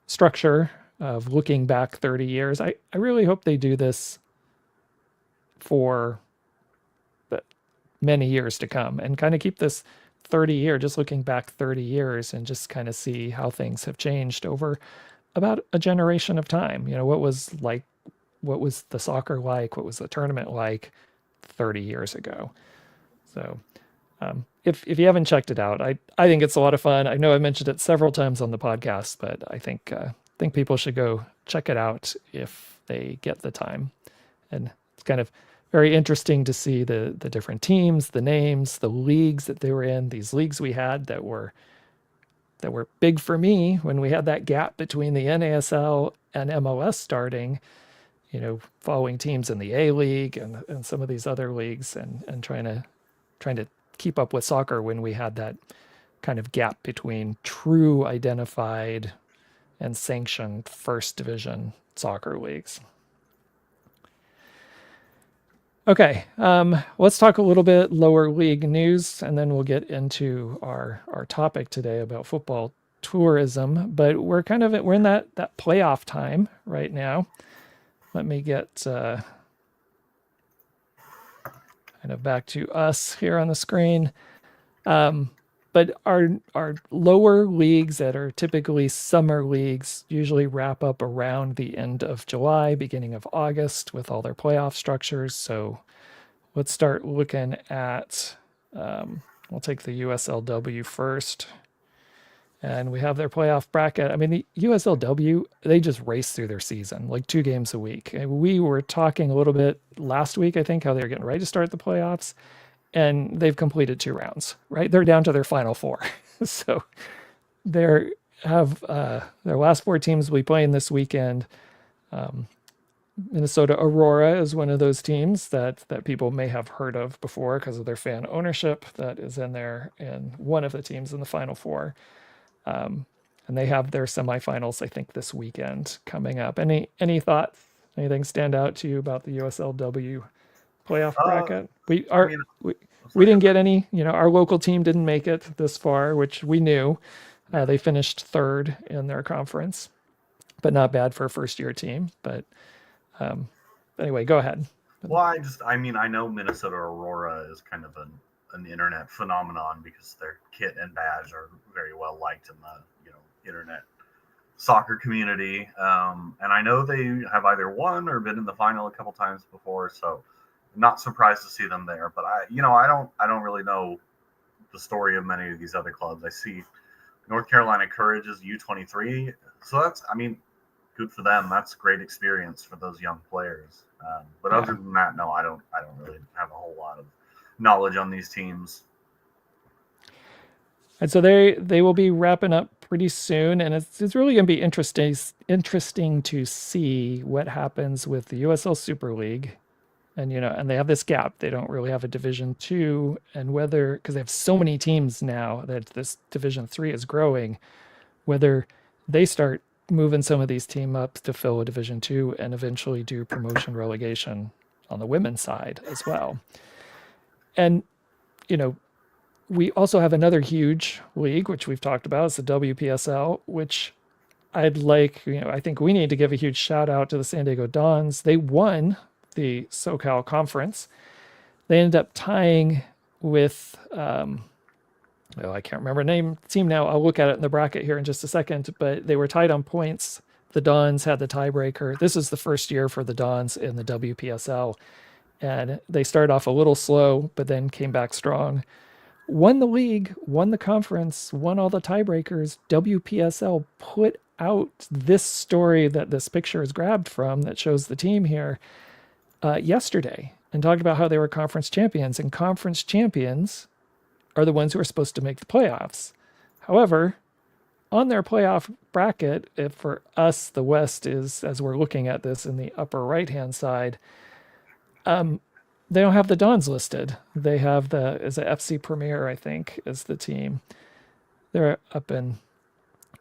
structure of looking back 30 years. I really hope they do this for many years to come and kind of keep this 30-year, just looking back 30 years and just kind of see how things have changed over about a generation of time. What was the soccer like? What was the tournament like 30 years ago? So if you haven't checked it out, I think it's a lot of fun. I know I mentioned it several times on the podcast, but I think people should go check it out if they get the time. And it's kind of very interesting to see the different teams, the names, the leagues that they were in. These leagues we had that were big for me when we had that gap between the NASL and MLS starting, following teams in the A League and some of these other leagues and trying to keep up with soccer when we had that kind of gap between true identified and sanctioned first division soccer leagues. Okay, let's talk a little bit lower league news, and then we'll get into our topic today about football tourism. But we're in that playoff time right now. Let me get kind of back to us here on the screen. But our lower leagues that are typically summer leagues usually wrap up around the end of July, beginning of August with all their playoff structures. So let's start looking at, we'll take the USLW first. And we have their playoff bracket. I mean, the USLW, they just race through their season, like 2 games a week. And we were talking a little bit last week, I think, how they were getting ready to start the playoffs. And they've completed 2 rounds, right? They're down to their final 4. So they have their last 4 teams will be playing this weekend. Minnesota Aurora is one of those teams that people may have heard of before because of their fan ownership that is in there, and one of the teams in the final 4. And they have their semifinals, I think, this weekend coming up. Any thoughts? Anything stand out to you about the USLW playoff bracket? We didn't get any, our local team didn't make it this far, which we knew. They finished 3rd in their conference, but not bad for a first-year team. But anyway, go ahead. Well, I know Minnesota Aurora is kind of an internet phenomenon because their kit and badge are very well liked in the internet soccer community, and I know they have either won or been in the final a couple times before, so not surprised to see them there. But I don't really know the story of many of these other clubs. I see North Carolina Courage is U23, so that's good for them. That's great experience for those young players. But other than that, no, I don't really have a whole lot of knowledge on these teams. And so they will be wrapping up pretty soon, and it's really going to be interesting to see what happens with the USL Super League. And and they have this gap. They don't really have a Division 2, and whether, because they have so many teams now that this Division 3 is growing, whether they start moving some of these team up to fill a Division 2 and eventually do promotion relegation on the women's side as well. And we also have another huge league, which we've talked about, is the WPSL, which I think we need to give a huge shout out to the San Diego Dons. They won the SoCal Conference. They ended up tying with, I can't remember the team now. I'll look at it in the bracket here in just a second, but they were tied on points. The Dons had the tiebreaker. This is the first year for the Dons in the WPSL, and they started off a little slow, but then came back strong. Won the league, won the conference, won all the tiebreakers. WPSL put out this story that this picture is grabbed from that shows the team here yesterday, and talked about how they were conference champions. And conference champions are the ones who are supposed to make the playoffs. However, on their playoff bracket, if for us, the West is, as we're looking at this in the upper right-hand side, they don't have the Dons listed. They have the FC Premier, I think, is the team. They're up in,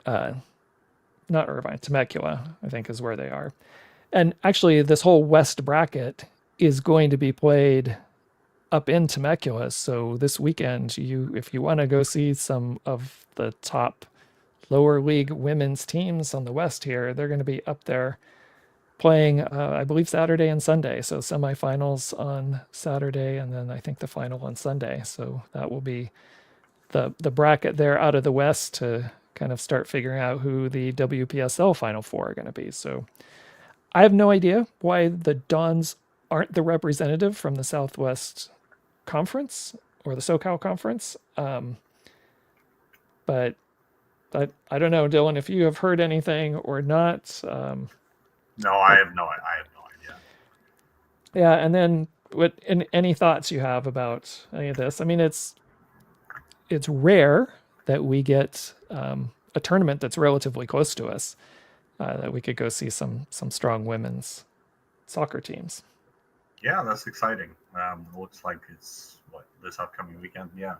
not Irvine, Temecula, I think is where they are. And actually, this whole West bracket is going to be played up in Temecula. So this weekend, if you want to go see some of the top lower league women's teams on the West here, they're going to be up there playing, I believe, Saturday and Sunday. So semifinals on Saturday, and then I think the final on Sunday. So that will be the bracket there out of the West to kind of start figuring out who the WPSL Final Four are going to be. So I have no idea why the Dons aren't the representative from the Southwest Conference or the SoCal Conference. But I don't know, Dylan, if you have heard anything or not. No, I have no idea. Yeah, and then any thoughts you have about any of this? I mean, it's rare that we get a tournament that's relatively close to us, that we could go see some strong women's soccer teams. Yeah, that's exciting. Looks like it's this upcoming weekend. Yeah,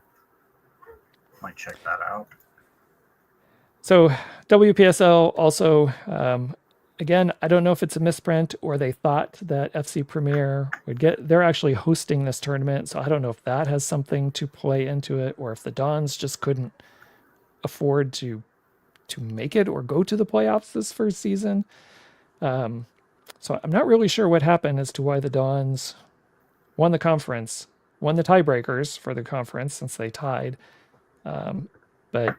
might check that out. So WPSL also, again, I don't know if it's a misprint or they thought that FC Premier would get. They're actually hosting this tournament, so I don't know if that has something to play into it, or if the Dons just couldn't afford to make it or go to the playoffs this first season. So I'm not really sure what happened as to why the Dons won the conference, won the tiebreakers for the conference since they tied, but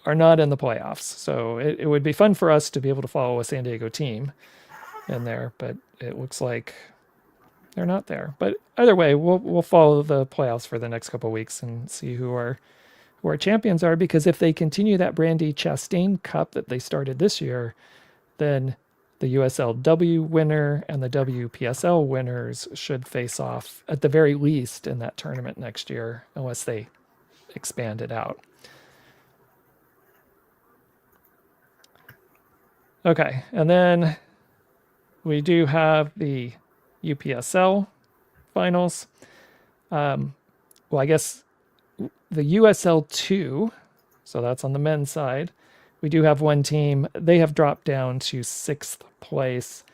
are not in the playoffs. So it would be fun for us to be able to follow a San Diego team in there, but it looks like they're not there. But either way, we'll follow the playoffs for the next couple of weeks and see who our champions are, because if they continue that Brandy Chastain Cup that they started this year, then the USLW winner and the WPSL winners should face off at the very least in that tournament next year, unless they expand it out. Okay, and then we do have the UPSL finals. Well, I guess the USL2, so that's on the men's side. We do have one team. They have dropped down to 6th place.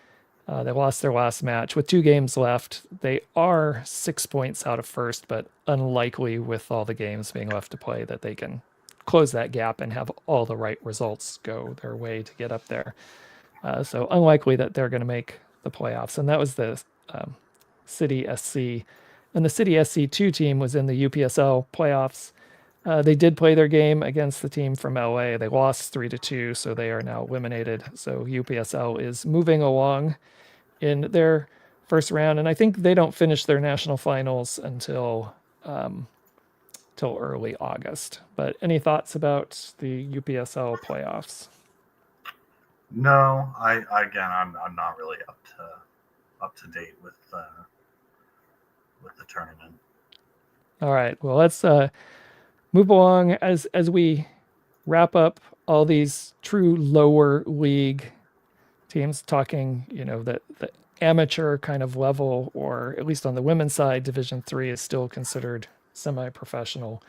They lost their last match with 2 games left. They are 6 points out of first, but unlikely with all the games being left to play that they can close that gap and have all the right results go their way to get up there. So unlikely that they're going to make the playoffs. And that was the City SC. And the City SC2 team was in the UPSL playoffs. They did play their game against the team from LA. They lost 3-2, so they are now eliminated. So UPSL is moving along in their first round, and I think they don't finish their national finals until till early August. But any thoughts about the UPSL playoffs? No, I'm not really up to date with the tournament. All right, well, let's move along as we wrap up all these true lower league teams talking, the amateur kind of level, or at least on the women's side, Division 3 is still considered semi-professional.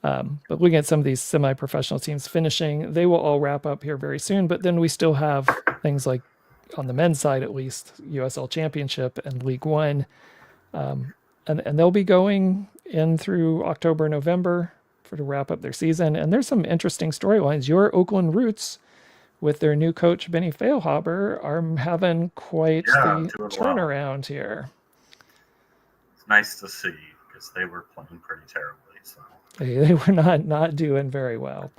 But looking at some of these semi-professional teams finishing, they will all wrap up here very soon. But then we still have things like, on the men's side at least, USL Championship and League One. And they'll be going in through October, November to wrap up their season. And there's some interesting storylines. Your Oakland Roots, with their new coach, Benny Feilhaber, are having quite the turnaround here. It's nice to see, because they were playing pretty terribly. So they were not doing very well.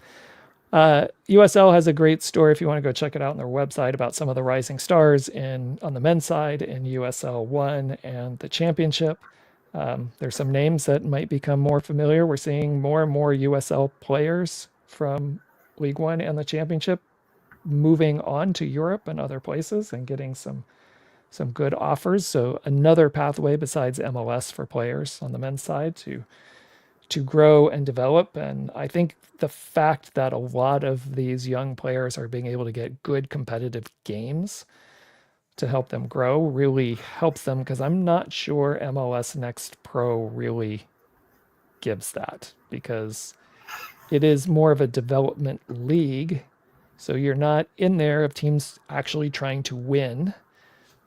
USL has a great story if you want to go check it out on their website about some of the rising stars on the men's side in USL 1 and the championship. There's some names that might become more familiar. We're seeing more and more USL players from League One and the championship moving on to Europe and other places and getting some good offers. So another pathway besides MLS for players on the men's side to grow and develop. And I think the fact that a lot of these young players are being able to get good competitive games to help them grow really helps them, because I'm not sure MLS Next Pro really gives that, because it is more of a development league. So you're not in there of teams actually trying to win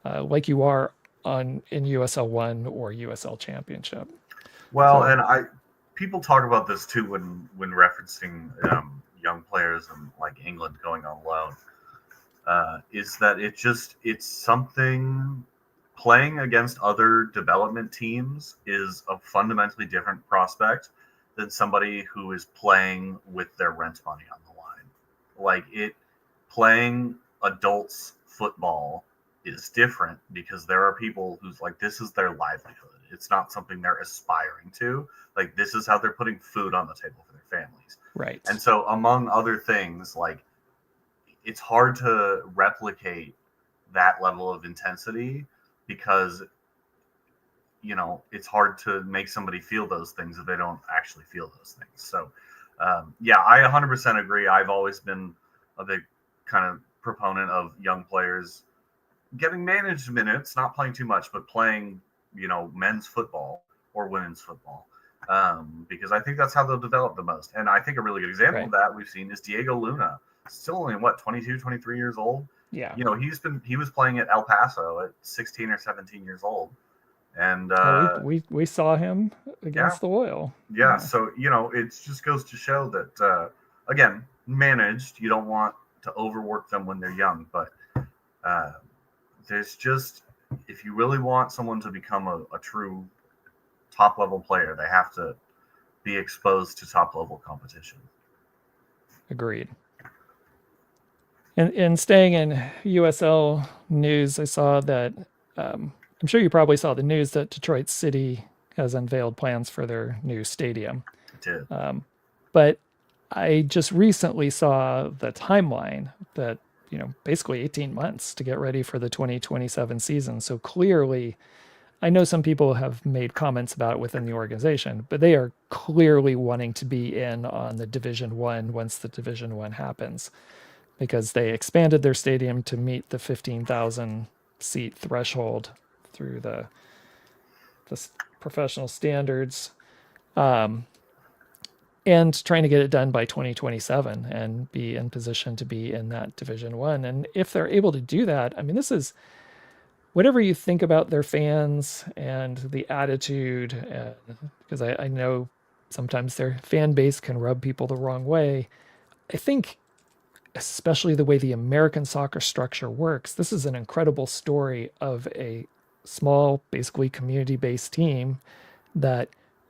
like you are in USL 1 or USL Championship. Well, and people talk about this too when referencing young players and like England going on loan. Is that it's something, playing against other development teams is a fundamentally different prospect than somebody who is playing with their rent money on the line. Like, playing adults football is different, because there are people who's like, this is their livelihood. It's not something they're aspiring to. Like, this is how they're putting food on the table for their families. Right. And so, among other things, like, it's hard to replicate that level of intensity, because, it's hard to make somebody feel those things if they don't actually feel those things. So, yeah, I 100% agree. I've always been a big kind of proponent of young players getting managed minutes, not playing too much, but playing, men's football or women's football, because I think that's how they'll develop the most. And I think a really good example of that we've seen is Diego Luna, still only 22, 23 years old. Yeah. He was playing at El Paso at 16 or 17 years old. And we saw him against the Loyal. Yeah. So, it just goes to show that, again, managed, you don't want to overwork them when they're young, but there's just, if you really want someone to become a true top level player, they have to be exposed to top level competition. Agreed. And staying in USL news, I saw that, I'm sure you probably saw the news that Detroit City has unveiled plans for their new stadium. It did. But I just recently saw the timeline that, basically 18 months to get ready for the 2027 season. So clearly, I know some people have made comments about it within the organization, but they are clearly wanting to be in on the Division 1 once the Division 1 happens, because they expanded their stadium to meet the 15,000 seat threshold through the professional standards, and trying to get it done by 2027 and be in position to be in that Division 1. And if they're able to do that, I mean, this is, whatever you think about their fans and the attitude, because I know sometimes their fan base can rub people the wrong way. I think, especially the way the American soccer structure works, this is an incredible story of a small, basically community-based team that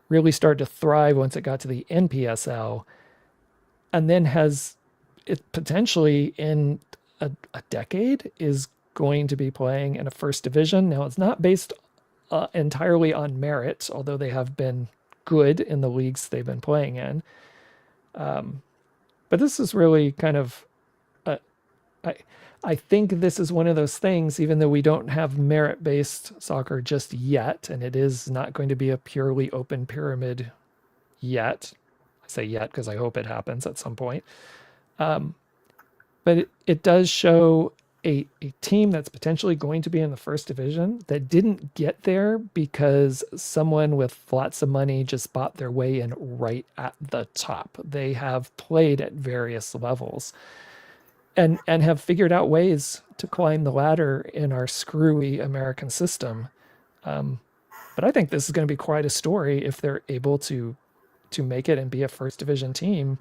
really started to thrive once it got to the NPSL, and then has it potentially in a decade is going to be playing in a first division. Now, it's not based entirely on merit, although they have been good in the leagues they've been playing in. But this is really kind of, I think this is one of those things, even though we don't have merit-based soccer just yet, and it is not going to be a purely open pyramid yet. I say yet because I hope it happens at some point. But it does show a team that's potentially going to be in the first division that didn't get there because someone with lots of money just bought their way in right at the top. They have played at various levels and have figured out ways to climb the ladder in our screwy American system. But I think this is going to be quite a story if they're able to make it and be a first division team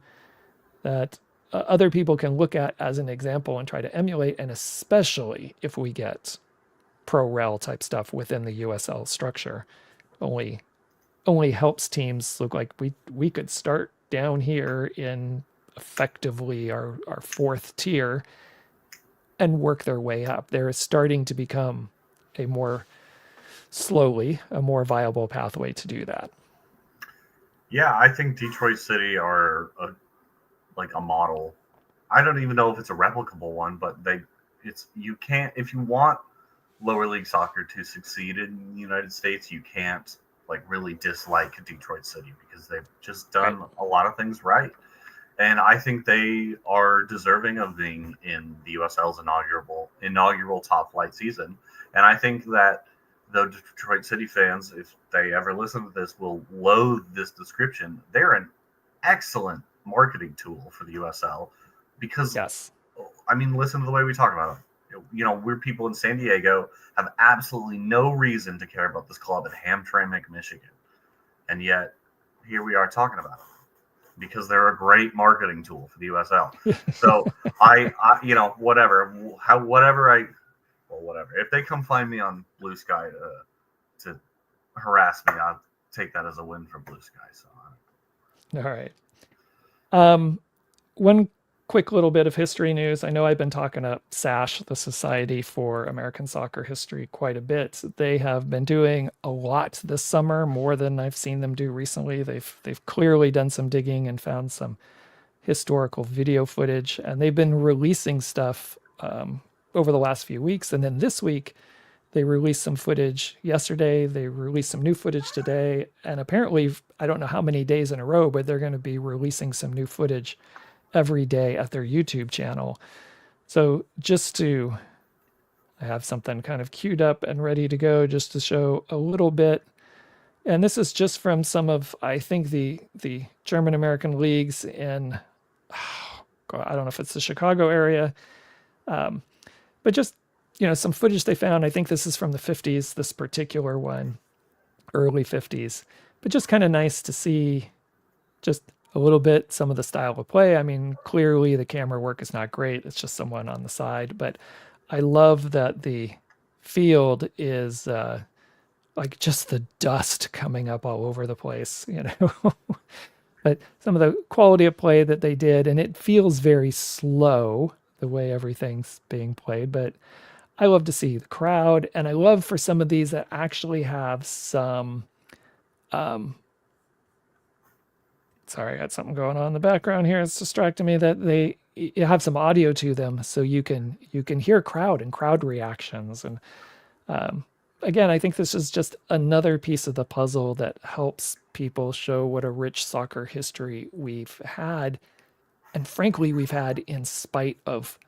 that other people can look at as an example and try to emulate, and especially if we get pro rel type stuff within the USL structure, only helps teams look like we could start down here in effectively our fourth tier and work their way up. They're starting to become a more a more viable pathway to do that. Yeah, I think Detroit City are like a model. I don't even know if it's a replicable one, but you can't, if you want lower league soccer to succeed in the United States, you can't like really dislike Detroit City because they've just done a lot of things right. And I think they are deserving of being in the USL's inaugural top flight season. And I think that the Detroit City fans, if they ever listen to this, will loathe this description. They're an excellent marketing tool for the USL because, yes, I mean, listen to the way we talk about them. You know, we're people in San Diego have absolutely no reason to care about this club in Hamtramck, Michigan. And yet here we are talking about it because they're a great marketing tool for the USL. So I you know, whatever. If they come find me on Blue Sky to harass me, I'll take that as a win for Blue Sky. So, all right. One quick little bit of history news. I know I've been talking to S.A.H, the Society for American Soccer History, quite a bit. They have been doing a lot this summer, more than I've seen them do recently. They've clearly done some digging and found some historical video footage, and they've been releasing stuff over the last few weeks. And then this week, they released some footage yesterday. They released some new footage today. And apparently, I don't know how many days in a row, but they're going to be releasing some new footage every day at their YouTube channel. So I have something kind of queued up and ready to go just to show a little bit. And this is just from some of, I think, the German American leagues in, I don't know if it's the Chicago area, but just, you know, some footage they found. I think this is from the 50s, this particular one, early 50s, but just kind of nice to see just a little bit some of the style of play. I mean, clearly the camera work is not great. It's just someone on the side, but I love that the field is like just the dust coming up all over the place, you know. But some of the quality of play that they did, and it feels very slow the way everything's being played, but I love to see the crowd, and I love for some of these that actually have some sorry, I got something going on in the background here. It's distracting me that you have some audio to them, so you can hear crowd and crowd reactions. And again, I think this is just another piece of the puzzle that helps people show what a rich soccer history we've had, and frankly, we've had in spite of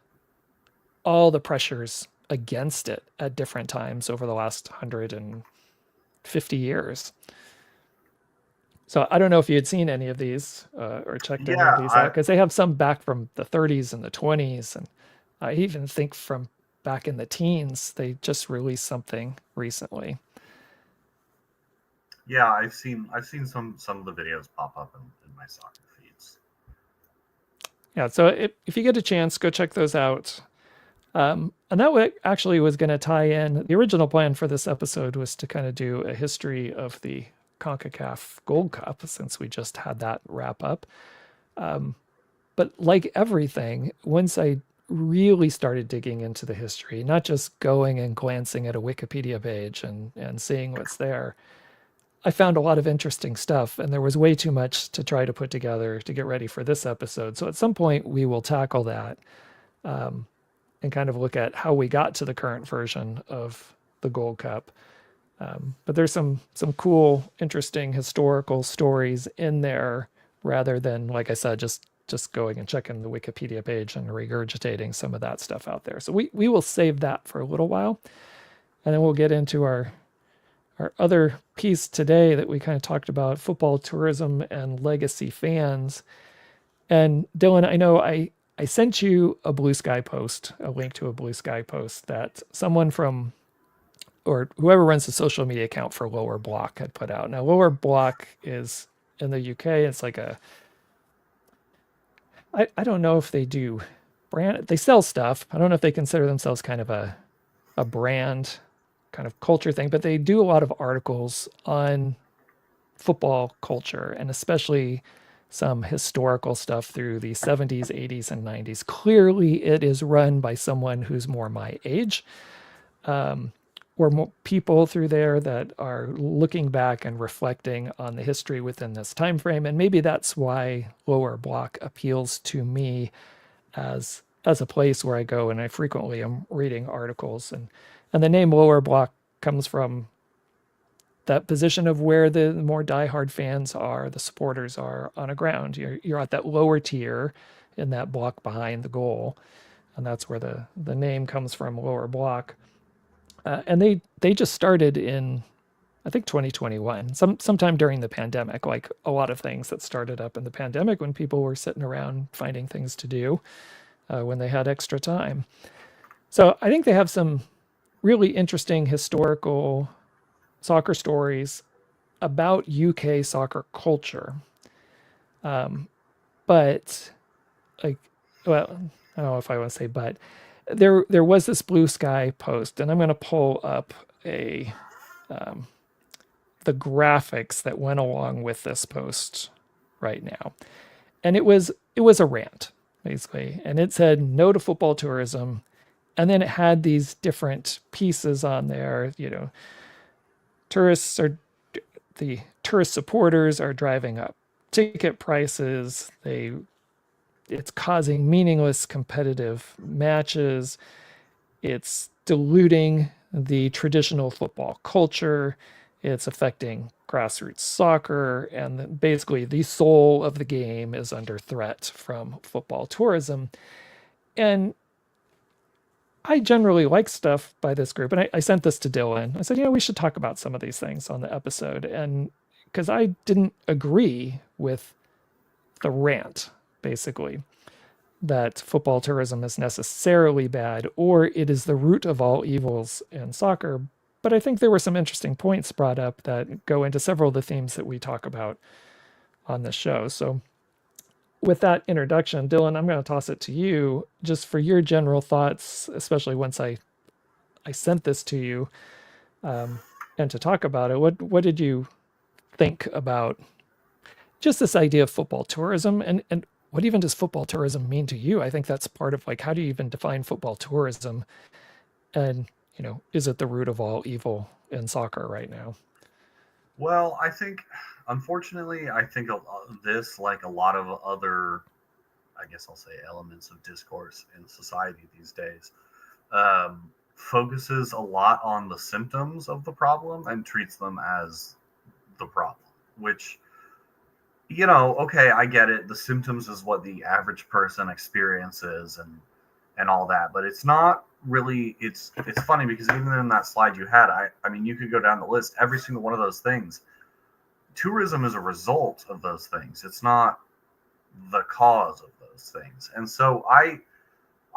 all the pressures against it at different times over the last 150 years. So I don't know if you had seen any of these or checked any of these out, because they have some back from the 30s and the 20s, and I even think from back in the teens. They just released something recently. Yeah, I've seen some of the videos pop up in my soccer feeds. Yeah, so if you get a chance, go check those out. And that actually was going to tie in. The original plan for this episode was to kind of do a history of the CONCACAF Gold Cup, since we just had that wrap up. But like everything, once I really started digging into the history, not just going and glancing at a Wikipedia page and seeing what's there, I found a lot of interesting stuff, and there was way too much to try to put together to get ready for this episode. So at some point, we will tackle that and kind of look at how we got to the current version of the Gold Cup. But there's some cool, interesting historical stories in there, rather than, like I said, just just going and checking the Wikipedia page and regurgitating some of that stuff out there. So we will save that for a little while, and then we'll get into our other piece today that we kind of talked about, football tourism and legacy fans. And Dylan, I know I sent you a Blue Sky post, a link to a Blue Sky post that someone from, or whoever runs the social media account for Lower Bloc had put out. Now, Lower Bloc is in the UK. It's like I don't know if they do brand, they sell stuff. I don't know if they consider themselves kind of a brand kind of culture thing, but they do a lot of articles on football culture and especially some historical stuff through the 70s, 80s, and 90s. Clearly, it is run by someone who's more my age, or more people through there that are looking back and reflecting on the history within this time frame. And maybe that's why Lower Bloc appeals to me as a place where I go and I frequently am reading articles. And the name Lower Bloc comes from that position of where the more diehard fans are, the supporters are on a ground. You're at that lower tier in that block behind the goal, and that's where the name comes from, Lower Bloc. And they just started in, I think, 2021, sometime during the pandemic, like a lot of things that started up in the pandemic when people were sitting around finding things to do when they had extra time. So I think they have some really interesting historical soccer stories about UK soccer culture. But like, well, I don't know if I want to say, but there was this Blue Sky post, and I'm going to pull up the graphics that went along with this post right now. And it was a rant, basically. And it said no to football tourism. And then it had these different pieces on there, the tourist supporters are driving up ticket prices. It's causing meaningless competitive matches. It's diluting the traditional football culture. It's affecting grassroots soccer. And basically, the soul of the game is under threat from football tourism. And I generally like stuff by this group. And I sent this to Dylan. I said, we should talk about some of these things on the episode. And because I didn't agree with the rant, basically, that football tourism is necessarily bad or it is the root of all evils in soccer. But I think there were some interesting points brought up that go into several of the themes that we talk about on this show. So with that introduction, Dylan, I'm going to toss it to you just for your general thoughts, especially once I sent this to you, and to talk about it. What did you think about just this idea of football tourism, and what even does football tourism mean to you? I think that's part of like, how do you even define football tourism? And, is it the root of all evil in soccer right now? Well, unfortunately, I think this, like a lot of other, I guess I'll say, elements of discourse in society these days, focuses a lot on the symptoms of the problem and treats them as the problem, which, okay, I get it. The symptoms is what the average person experiences and all that, but it's not really. It's funny because even in that slide you had, I mean, you could go down the list, every single one of those things. Tourism is a result of those things. It's not the cause of those things. And so I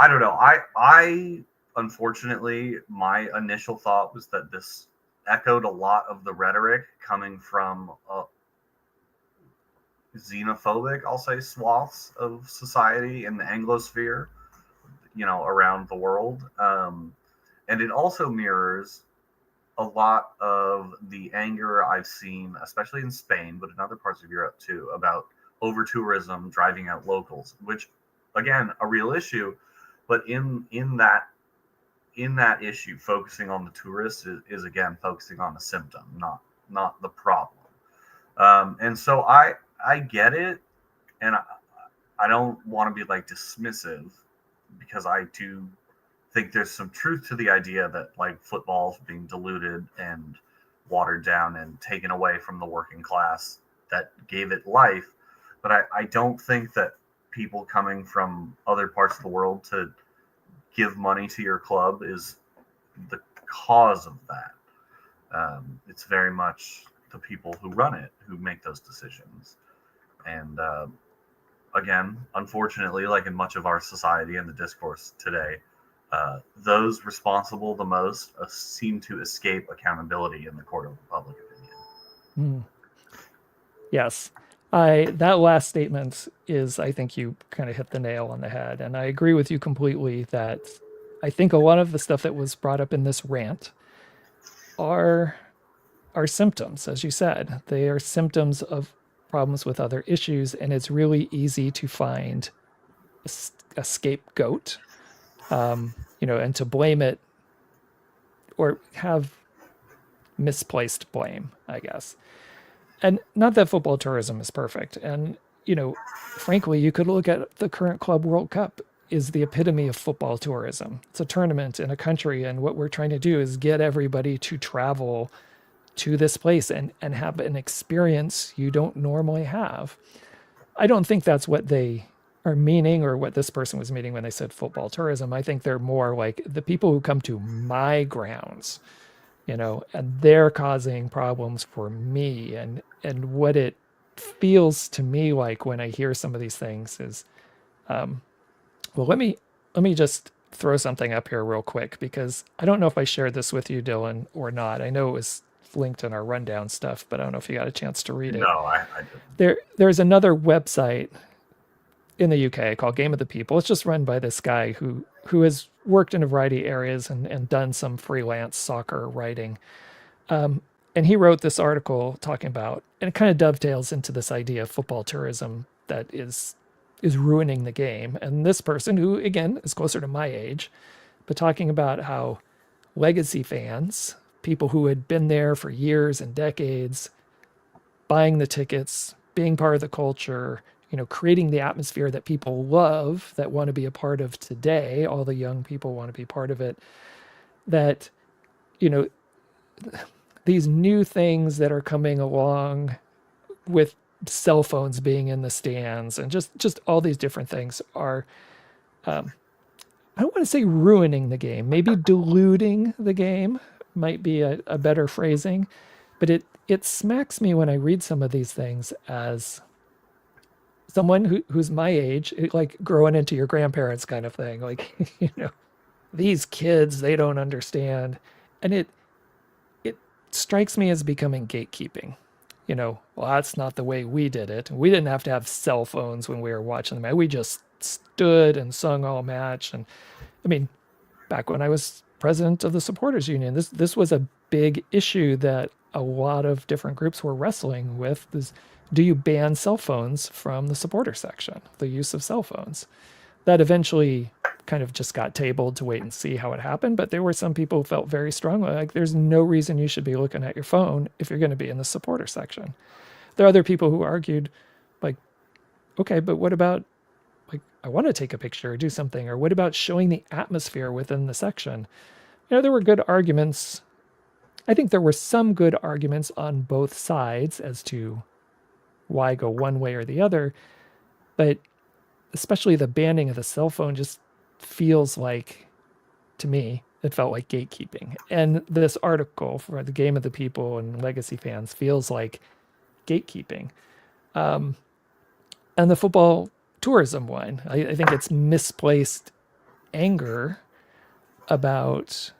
don't know. I unfortunately, my initial thought was that this echoed a lot of the rhetoric coming from xenophobic, I'll say, swaths of society in the Anglosphere, around the world. And it also mirrors a lot of the anger I've seen, especially in Spain, but in other parts of Europe too, about over tourism driving out locals, which, again, a real issue. But in that issue, focusing on the tourists is again focusing on the symptom, not the problem. And so I get it, and I don't want to be like dismissive, because I do think there's some truth to the idea that like football's being diluted and watered down and taken away from the working class that gave it life. But I don't think that people coming from other parts of the world to give money to your club is the cause of that. It's very much the people who run it who make those decisions. And again, unfortunately, like in much of our society and the discourse today, those responsible the most seem to escape accountability in the court of public opinion. Yes. That last statement is, I think you kind of hit the nail on the head. And I agree with you completely that I think a lot of the stuff that was brought up in this rant are symptoms, as you said. They are symptoms of problems with other issues, and it's really easy to find a scapegoat, and to blame it or have misplaced blame, I guess. And not that football tourism is perfect. And, frankly, you could look at the current Club World Cup is the epitome of football tourism. It's a tournament in a country, and what we're trying to do is get everybody to travel to this place and have an experience you don't normally have. I don't think that's what they are meaning or what this person was meaning when they said football tourism. I think they're more like the people who come to my grounds, and they're causing problems for me. And what it feels to me like when I hear some of these things is, well, let me just throw something up here real quick, because I don't know if I shared this with you, Dylan, or not. I know it was linked in our rundown stuff, but I don't know if you got a chance to read it. No, I didn't. There's another website in the UK called Game of the People. It's just run by this guy who has worked in a variety of areas and done some freelance soccer writing. And he wrote this article talking about, and it kind of dovetails into this idea of football tourism that is ruining the game. And this person, who again is closer to my age, but talking about how legacy fans, people who had been there for years and decades, buying the tickets, being part of the culture, creating the atmosphere that people love, that want to be a part of today, all the young people want to be part of it, that, these new things that are coming along with cell phones being in the stands and just all these different things are, I don't want to say ruining the game, maybe diluting the game might be a better phrasing, but it smacks me when I read some of these things as someone who's my age, like growing into your grandparents kind of thing. Like, these kids, they don't understand. And it strikes me as becoming gatekeeping. Well, that's not the way we did it. We didn't have to have cell phones when we were watching the match. We just stood and sung all match. And I mean, back when I was president of the supporters union, this was a big issue that a lot of different groups were wrestling with. Do you ban cell phones from the supporter section, the use of cell phones? That eventually kind of just got tabled to wait and see how it happened. But there were some people who felt very strongly like there's no reason you should be looking at your phone if you're going to be in the supporter section. There are other people who argued like, okay, but what about, like, I want to take a picture or do something, or what about showing the atmosphere within the section? There were good arguments. I think there were some good arguments on both sides as to why go one way or the other, but especially the banning of the cell phone just feels like, to me, it felt like gatekeeping. And this article for the Game of the People and legacy fans feels like gatekeeping. And the football tourism one, I think it's misplaced anger about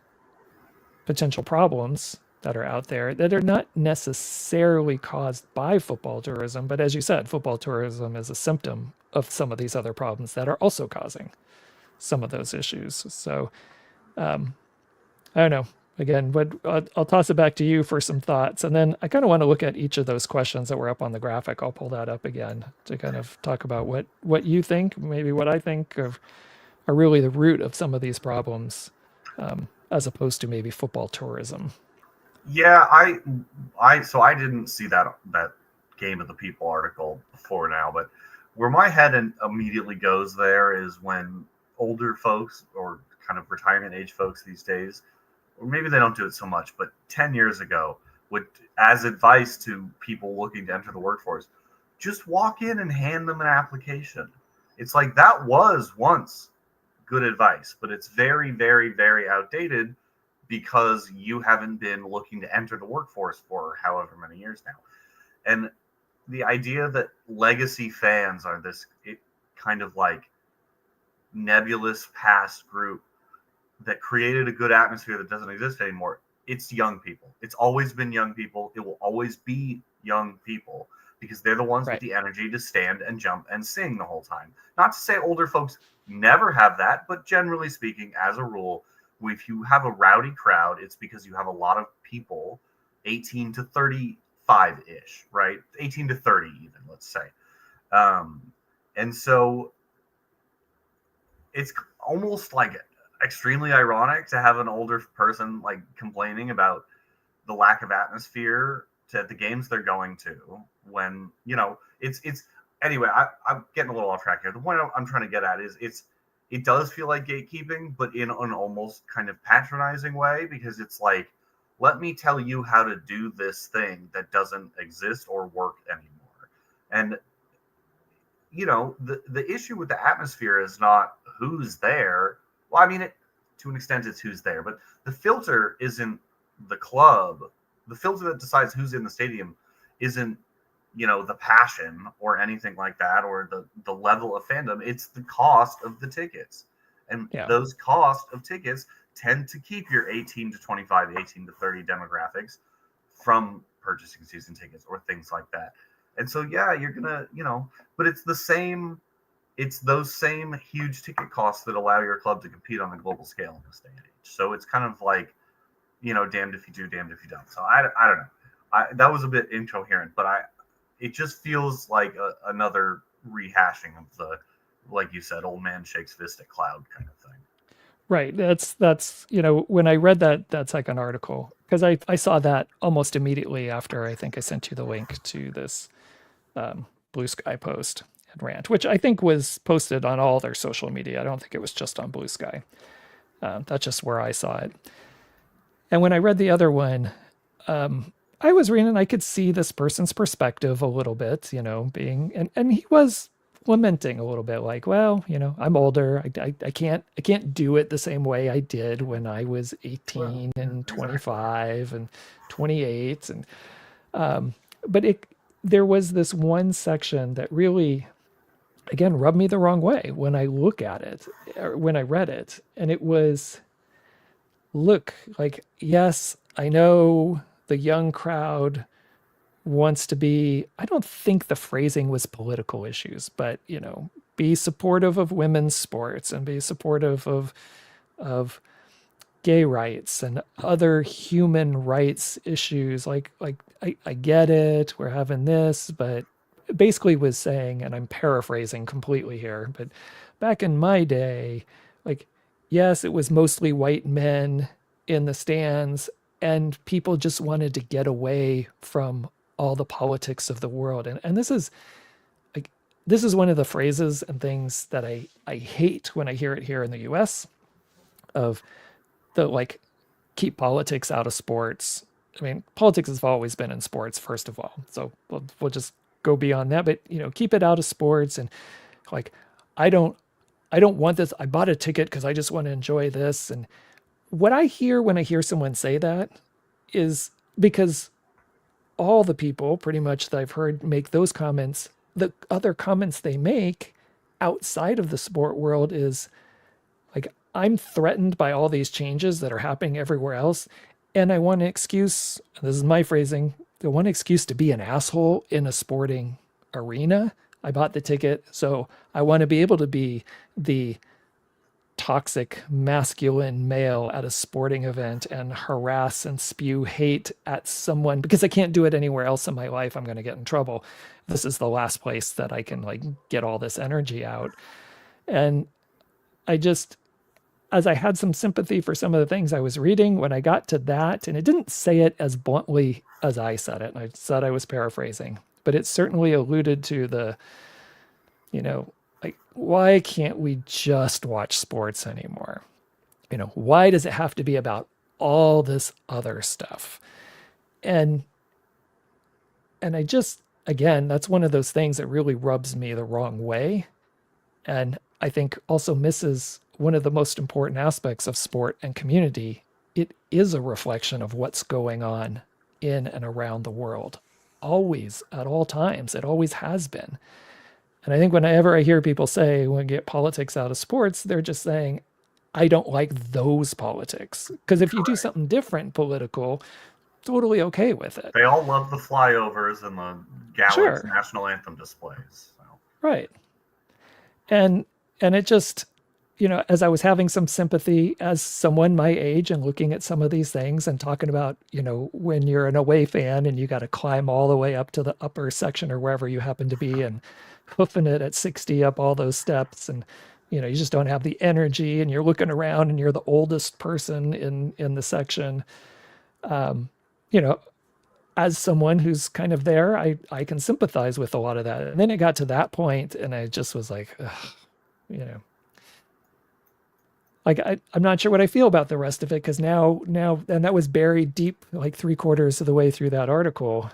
potential problems that are out there that are not necessarily caused by football tourism. But as you said, football tourism is a symptom of some of these other problems that are also causing some of those issues. So I don't know. Again, but I'll toss it back to you for some thoughts. And then I kind of want to look at each of those questions that were up on the graphic. I'll pull that up again to kind of talk about what you think, maybe what I think are really the root of some of these problems, as opposed to maybe football tourism. Yeah, so I didn't see that Game of the People article before now, but where my head immediately goes there is when older folks or kind of retirement age folks these days, or maybe they don't do it so much, but 10 years ago would, as advice to people looking to enter the workforce, just walk in and hand them an application. It's like that was once good advice, but it's very, very, very outdated because you haven't been looking to enter the workforce for however many years now. And the idea that legacy fans are this kind of like nebulous past group that created a good atmosphere that doesn't exist anymore, it's young people. It's always been young people. It will always be young people because they're the ones with Right. the energy to stand and jump and sing the whole time. Not to say older folks never have that, but generally speaking, as a rule, if you have a rowdy crowd, it's because you have a lot of people 18 to 35 ish, right? 18 to 30, even, let's say. And so it's almost like extremely ironic to have an older person like complaining about the lack of atmosphere at the games they're going to when, you know, it's anyway, I'm getting a little off track here. The point I'm trying to get at is it does feel like gatekeeping, but in an almost kind of patronizing way, because it's like, let me tell you how to do this thing that doesn't exist or work anymore. And you know, the issue with the atmosphere is not who's there. Well, I mean, to an extent, it's who's there, but the filter isn't the club. The filter that decides who's in the stadium isn't, you know, the passion or anything like that, or the level of fandom. It's the cost of the tickets, and Yeah. those cost of tickets tend to keep your 18 to 25, 18 to 30 demographics from purchasing season tickets or things like that. And so, yeah, you're gonna, you know, but it's those same huge ticket costs that allow your club to compete on a global scale in this day and age. So it's kind of like, you know, damned if you do, damned if you don't. So I don't know. That was a bit incoherent, but it just feels like another rehashing of the, like you said, old man shakes fist at cloud kind of thing. Right. That's you know, when I read that second article, because I saw that almost immediately after I think I sent you the link to this Blue Sky post and rant, which I think was posted on all their social media. I don't think it was just on Blue Sky. That's just where I saw it. And when I read the other one, I was reading, I could see this person's perspective a little bit, you know, being, and he was lamenting a little bit like, well, you know, I'm older. I can't do it the same way I did when I was 18 and 25 and 28. And, but there was this one section that really, again, rubbed me the wrong way when I look at it, or when I read it. And it was, look, like, yes, I know the young crowd wants to be, I don't think the phrasing was political issues, but, you know, be supportive of women's sports and be supportive of gay rights and other human rights issues. Like I get it, we're having this, but basically was saying, and I'm paraphrasing completely here, but back in my day, like, yes, it was mostly white men in the stands, and people just wanted to get away from all the politics of the world. And this is like, this is one of the phrases and things that I hate when I hear it here in the US, of the like, keep politics out of sports. I mean, politics has always been in sports, first of all. So we'll just go beyond that, but, you know, keep it out of sports. And like, I don't want this. I bought a ticket because I just want to enjoy this. And what I hear when I hear someone say that is because all the people pretty much that I've heard make those comments, the other comments they make outside of the sport world is like, I'm threatened by all these changes that are happening everywhere else. And I want an excuse, this is my phrasing, I want an excuse to be an asshole in a sporting arena. I bought the ticket, so I want to be able to be the toxic masculine male at a sporting event and harass and spew hate at someone because I can't do it anywhere else in my life. I'm going to get in trouble. This is the last place that I can like get all this energy out. And I just, as I had some sympathy for some of the things I was reading, when I got to that, and it didn't say it as bluntly as I said it, and I said I was paraphrasing, but it certainly alluded to the, you know, like, why can't we just watch sports anymore? You know, why does it have to be about all this other stuff? And I just, again, that's one of those things that really rubs me the wrong way, And I think also misses one of the most important aspects of sport and community. It is a reflection of what's going on in and around the world, always, at all times. It always has been. And I think whenever I hear people say, when we get politics out of sports, they're just saying, I don't like those politics. Because if you do Correct. something different political, totally okay with it. They all love the flyovers and the Gallant's Sure. national anthem displays. So. Right. And it just, as I was having some sympathy as someone my age and looking at some of these things and talking about, when you're an away fan and you got to climb all the way up to the upper section or wherever you happen to be and hoofing it at 60 up all those steps, and you just don't have the energy, and you're looking around and you're the oldest person in the section. You know, as someone who's kind of there, I can sympathize with a lot of that. And then it got to that point, and I just was like, ugh, you know, like I'm not sure what I feel about the rest of it, because now, and that was buried deep, like 3/4 of the way through that article.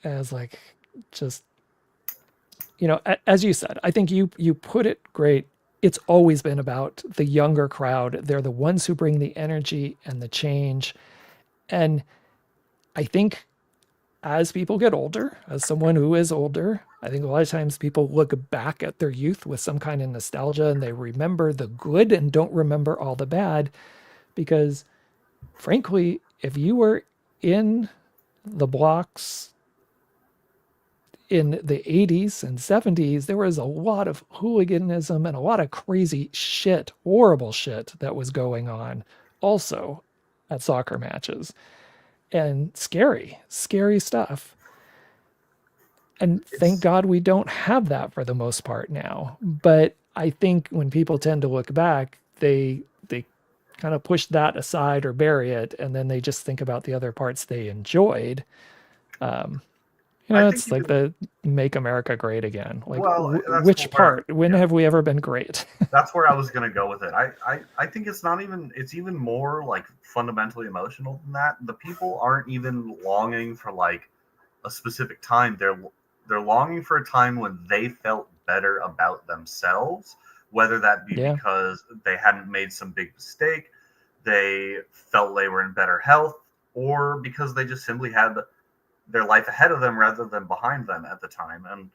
As like, just as you said, I think you put it great. It's always been about the younger crowd. They're the ones who bring the energy and the change. And I think as people get older, as someone who is older, I think a lot of times people look back at their youth with some kind of nostalgia, and they remember the good and don't remember all the bad. Because frankly, if you were in the blocks in the 80s and 70s, there was a lot of hooliganism and a lot of crazy shit, horrible shit that was going on also at soccer matches, and scary stuff. And thank It's God we don't have that for the most part now. But I think when people tend to look back, they kind of push that aside or bury it, and then they just think about the other parts they enjoyed. Um, I think it's like even the "Make America Great Again." Like, well, that's which where part? When yeah, have we ever been great? that's where I was gonna go with it. I think it's not even it's even more like fundamentally emotional than that. The people aren't even longing for like a specific time. They're longing for a time when they felt better about themselves, whether that be Yeah, because they hadn't made some big mistake, they felt they were in better health, or because they just simply had their life ahead of them rather than behind them at the time. And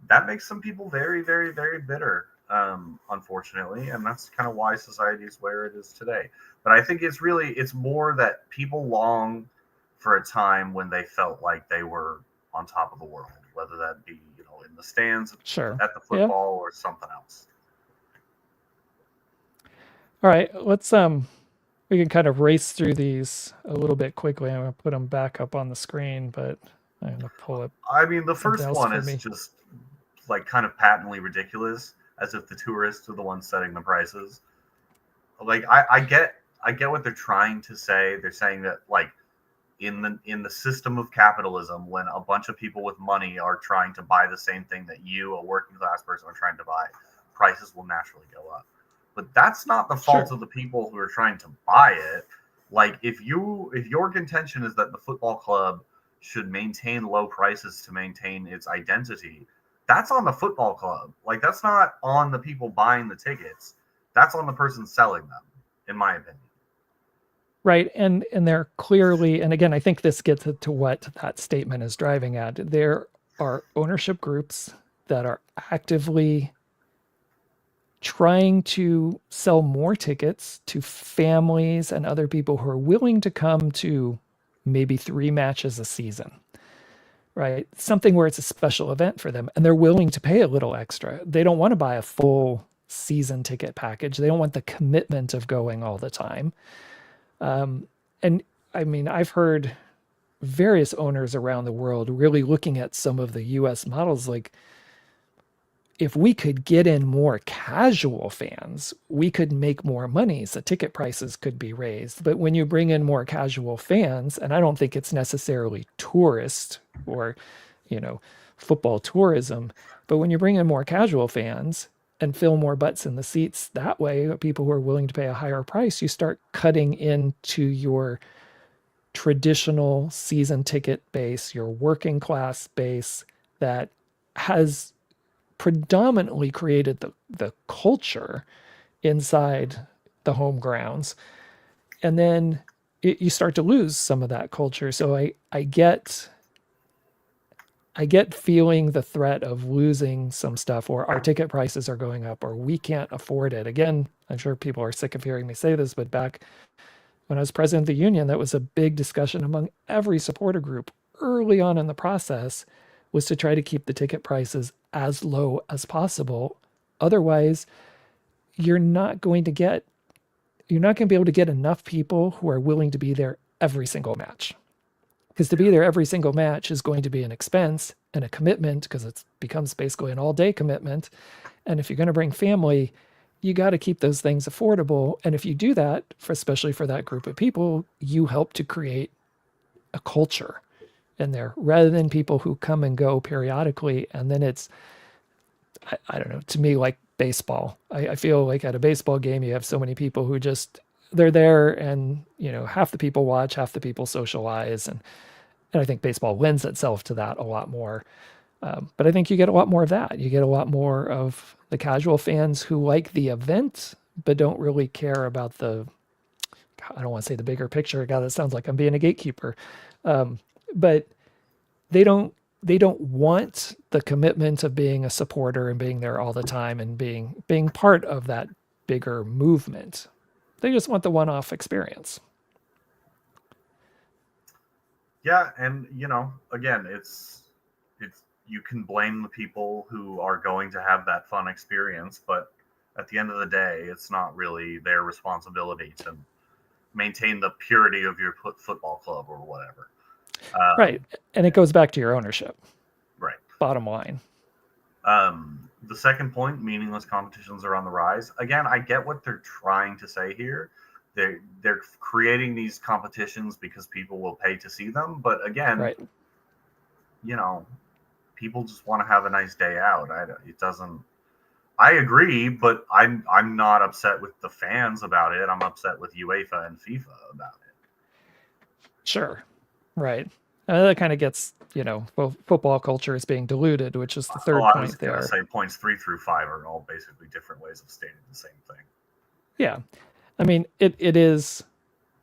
that makes some people very, very, very bitter, unfortunately. And that's kind of why society is where it is today. But I think it's more that people long for a time when they felt like they were on top of the world, whether that be, in the stands sure. at the Yeah. football or something else. All right. Let's we can kind of race through these a little bit quickly. I'm gonna put them back up on the screen, but I'm gonna pull up I mean, the something first else one for is me. just like kind of patently ridiculous, as if the tourists are the ones setting the prices. Like I get what they're trying to say. They're saying that like in the system of capitalism, when a bunch of people with money are trying to buy the same thing that you, a working class person, are trying to buy, prices will naturally go up. But that's not the fault Sure. of the people who are trying to buy it. Like if your contention is that the football club should maintain low prices to maintain its identity, that's on the football club. Like that's not on the people buying the tickets. That's on the person selling them, in my opinion. Right. And they're clearly, and again, I think this gets to what that statement is driving at. There are ownership groups that are actively trying to sell more tickets to families and other people who are willing to come to maybe 3 matches a season, right? Something where it's a special event for them, and they're willing to pay a little extra. They don't want to buy a full season ticket package. They don't want the commitment of going all the time. And I mean, I've heard various owners around the world really looking at some of the US models like, if we could get in more casual fans, we could make more money. So ticket prices could be raised. But when you bring in more casual fans, and I don't think it's necessarily tourist or, you know, football tourism, but when you bring in more casual fans and fill more butts in the seats that way, people who are willing to pay a higher price, you start cutting into your traditional season ticket base, your working class base that has predominantly created the culture inside the home grounds. And then you start to lose some of that culture. So I get feeling the threat of losing some stuff, or our ticket prices are going up, or we can't afford it. Again, I'm sure people are sick of hearing me say this, but back when I was president of the union, that was a big discussion among every supporter group early on in the process, was to try to keep the ticket prices as low as possible. Otherwise, you're not going to get you're not going to be able to get enough people who are willing to be there every single match. Because to be there every single match is going to be an expense and a commitment, because it becomes basically an all-day commitment. And if you're going to bring family, you got to keep those things affordable. And if you do that, especially for that group of people, you help to create a culture in there, rather than people who come and go periodically. And then it's, I don't know, to me, like baseball. I feel like at a baseball game, you have so many people who just, they're there, and, half the people watch, half the people socialize. And I think baseball lends itself to that a lot more. But I think you get a lot more of that. You get a lot more of the casual fans who like the event, but don't really care about I don't want to say the bigger picture. God, that sounds like I'm being a gatekeeper. But they don't want the commitment of being a supporter and being there all the time and being part of that bigger movement. They just want the one-off experience. Yeah, and again, it's you can blame the people who are going to have that fun experience, but at the end of the day, it's not really their responsibility to maintain the purity of your football club or whatever. Right. And it goes back to your ownership. Right. Bottom line. The second point, meaningless competitions are on the rise. Again, I get what they're trying to say here. They're creating these competitions because people will pay to see them. But again, right. People just want to have a nice day out. It doesn't. I agree, but I'm not upset with the fans about it. I'm upset with UEFA and FIFA about it. Sure. Right. That kind of gets, well, football culture is being diluted, which is the third I point was going to there. say points 3 through 5 are all basically different ways of stating the same thing. Yeah. I mean, it is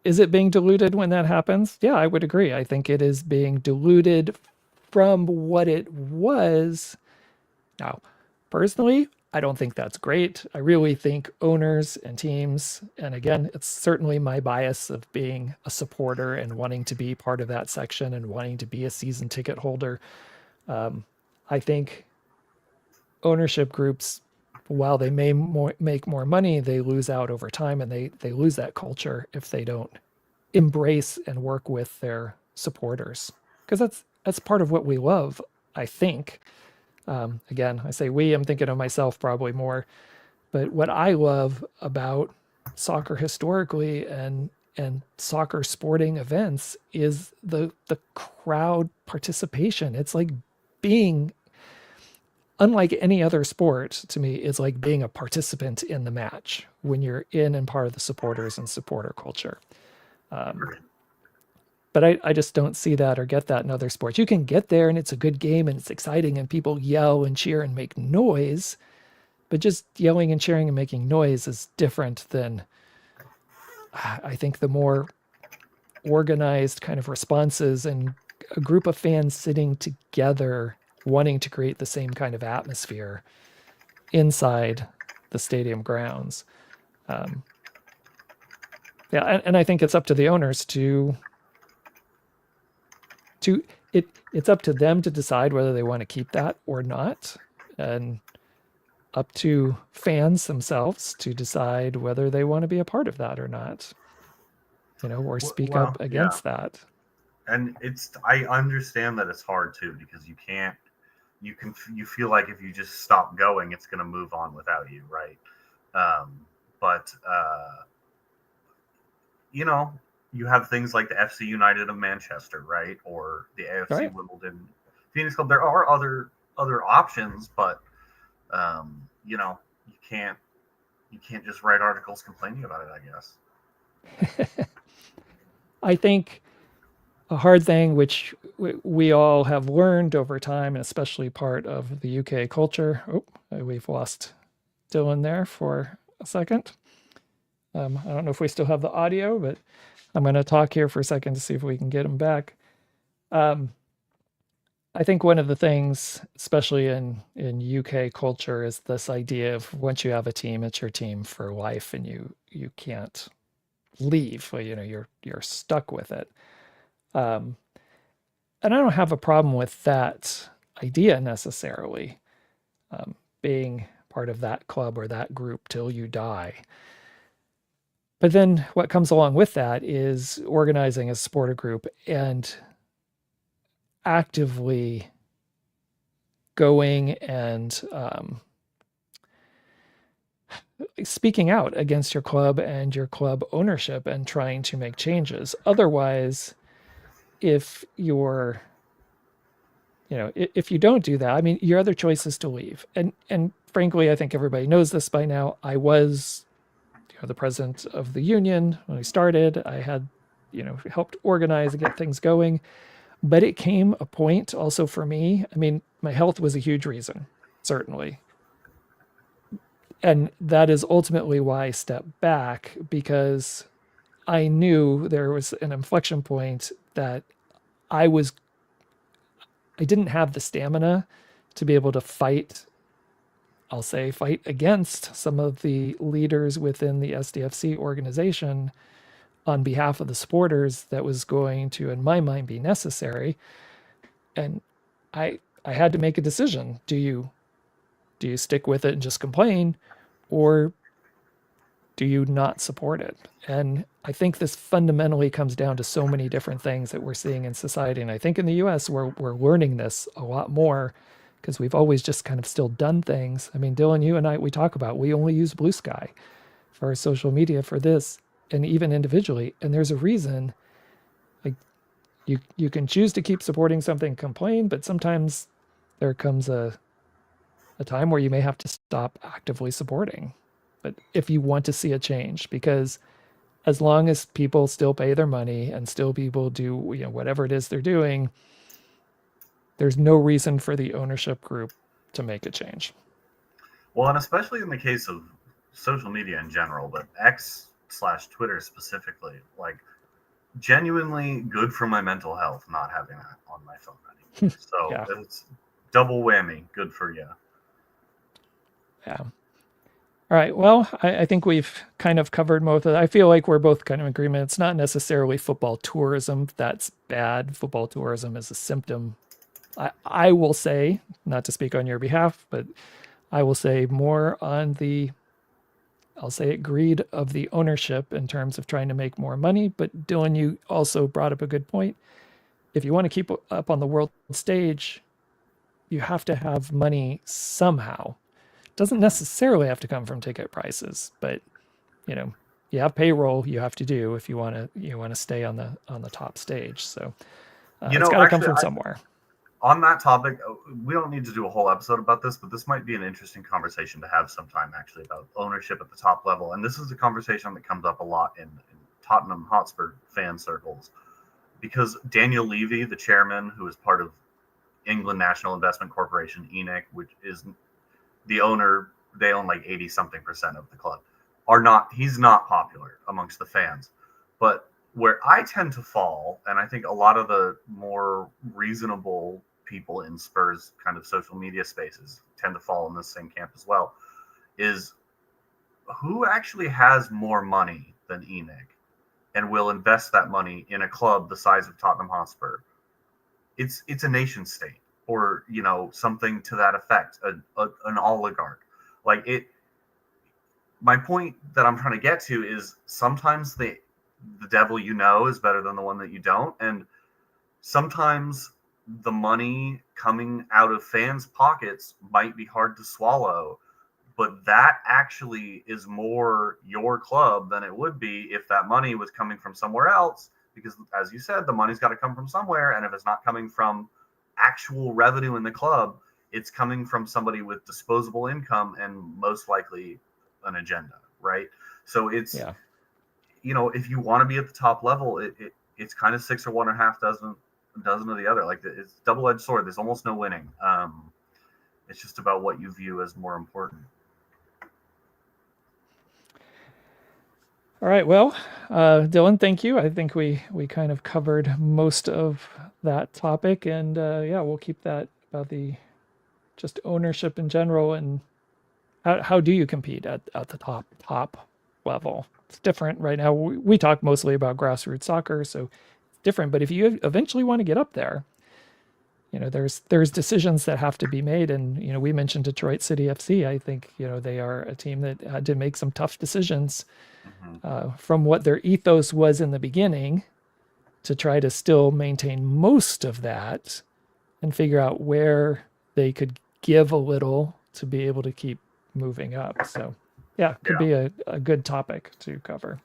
it being diluted when that happens? Yeah, I would agree. I think it is being diluted from what it was. Now, personally, I don't think that's great. I really think owners and teams, and again, it's certainly my bias of being a supporter and wanting to be part of that section and wanting to be a season ticket holder. I think ownership groups, while they may make more money, they lose out over time, and they lose that culture if they don't embrace and work with their supporters, because that's part of what we love, I think. Again, I say we, I'm thinking of myself probably more, but what I love about soccer historically and soccer sporting events is the crowd participation. It's like being, unlike any other sport to me, it's like being a participant in the match when you're in and part of the supporters and supporter culture. But I just don't see that or get that in other sports. You can get there and it's a good game and it's exciting and people yell and cheer and make noise, but just yelling and cheering and making noise is different than, I think, the more organized kind of responses and a group of fans sitting together wanting to create the same kind of atmosphere inside the stadium grounds. Yeah, and I think it's up to the owners it's up to them to decide whether they want to keep that or not, and up to fans themselves to decide whether they want to be a part of that or not, or speak up against that. And I understand that it's hard too, because you feel like if you just stop going, it's going to move on without you, right? But you have things like the FC United of Manchester, right, or the AFC Wimbledon Phoenix Club. There are other options, but you can't just write articles complaining about it, I guess. I think a hard thing, which we all have learned over time, and especially part of the UK culture. Oh, we've lost Dylan there for a second. I don't know if we still have the audio, but I'm going to talk here for a second to see if we can get him back. I think one of the things, especially in UK culture, is this idea of once you have a team, it's your team for life, and you can't leave. Well, you're stuck with it. And I don't have a problem with that idea necessarily, being part of that club or that group till you die. But then what comes along with that is organizing a supporter group and actively going and speaking out against your club and your club ownership and trying to make changes. Otherwise, if you're, if you don't do that, I mean, your other choice is to leave. And frankly, I think everybody knows this by now. I was, the president of the union when we started. I had, helped organize and get things going. But it came a point also for me. I mean, my health was a huge reason, certainly. And that is ultimately why I stepped back, because I knew there was an inflection point that I didn't have the stamina to be able to fight against some of the leaders within the SDFC organization on behalf of the supporters that was going to, in my mind, be necessary. And I had to make a decision. Do you stick with it and just complain, or do you not support it? And I think this fundamentally comes down to so many different things that we're seeing in society. And I think in the US, we're learning this a lot more because we've always just kind of still done things. I mean, Dylan, you and I, we talk about, we only use Blue Sky for our social media for this, and even individually. And there's a reason. Like, you can choose to keep supporting something, complain, but sometimes there comes a time where you may have to stop actively supporting. But if you want to see a change, because as long as people still pay their money and still people do, whatever it is they're doing, there's no reason for the ownership group to make a change. Well, and especially in the case of social media in general, but X/Twitter specifically, like, genuinely good for my mental health not having that on my phone anymore. So Yeah. It's double whammy. Good for you. Yeah. All right. Well, I think we've kind of covered most of it. I feel like we're both kind of in agreement. It's not necessarily football tourism that's bad. Football tourism is a symptom. I will say, not to speak on your behalf, but I will say more on the, I'll say it, greed of the ownership in terms of trying to make more money. But Dylan, you also brought up a good point. If you want to keep up on the world stage, you have to have money somehow. It doesn't necessarily have to come from ticket prices, but you have payroll you have to do if you want to stay on the top stage. So it's got to come from somewhere. On that topic, we don't need to do a whole episode about this, but this might be an interesting conversation to have sometime, actually, about ownership at the top level. And this is a conversation that comes up a lot in Tottenham Hotspur fan circles, because Daniel Levy, the chairman, who is part of England National Investment Corporation, ENIC, which is the owner, they own like 80-something% of the club, he's not popular amongst the fans. But where I tend to fall, and I think a lot of the more reasonable people in Spurs kind of social media spaces tend to fall in this same camp as well, is who actually has more money than ENIC and will invest that money in a club the size of Tottenham Hotspur. It's a nation state, or something to that effect, an oligarch. Like it. My point that I'm trying to get to is sometimes the devil is better than the one that you don't, and sometimes the money coming out of fans' pockets might be hard to swallow, but that actually is more your club than it would be if that money was coming from somewhere else, because as you said, the money's got to come from somewhere, and if it's not coming from actual revenue in the club, it's coming from somebody with disposable income and most likely an agenda, right? So it's if you want to be at the top level, it it's kind of six or one and a half dozen of the other. Like it's double-edged sword. There's almost no winning. It's just about what you view as more important. All right. Well, Dylan, thank you. I think we kind of covered most of that topic, and yeah, we'll keep that about the just ownership in general, and how do you compete at the top level? It's different right now. We talk mostly about grassroots soccer, so it's different. But if you eventually want to get up there, there's decisions that have to be made, and we mentioned Detroit City FC. I think they are a team that had to make some tough decisions from what their ethos was in the beginning to try to still maintain most of that and figure out where they could give a little to be able to keep moving up. So yeah, could be a good topic to cover.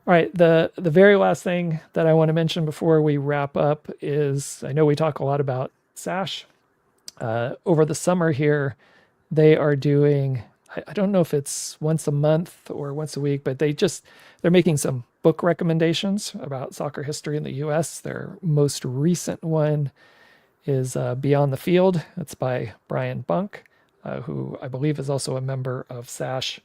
All right, the very last thing that I want to mention before we wrap up is, I know we talk a lot about S.A.H. Over the summer here, they are doing, I don't know if it's once a month or once a week, but they're making some book recommendations about soccer history in the U.S. Their most recent one is Beyond the Field. It's by Brian Bunk, who I believe is also a member of S.A.H.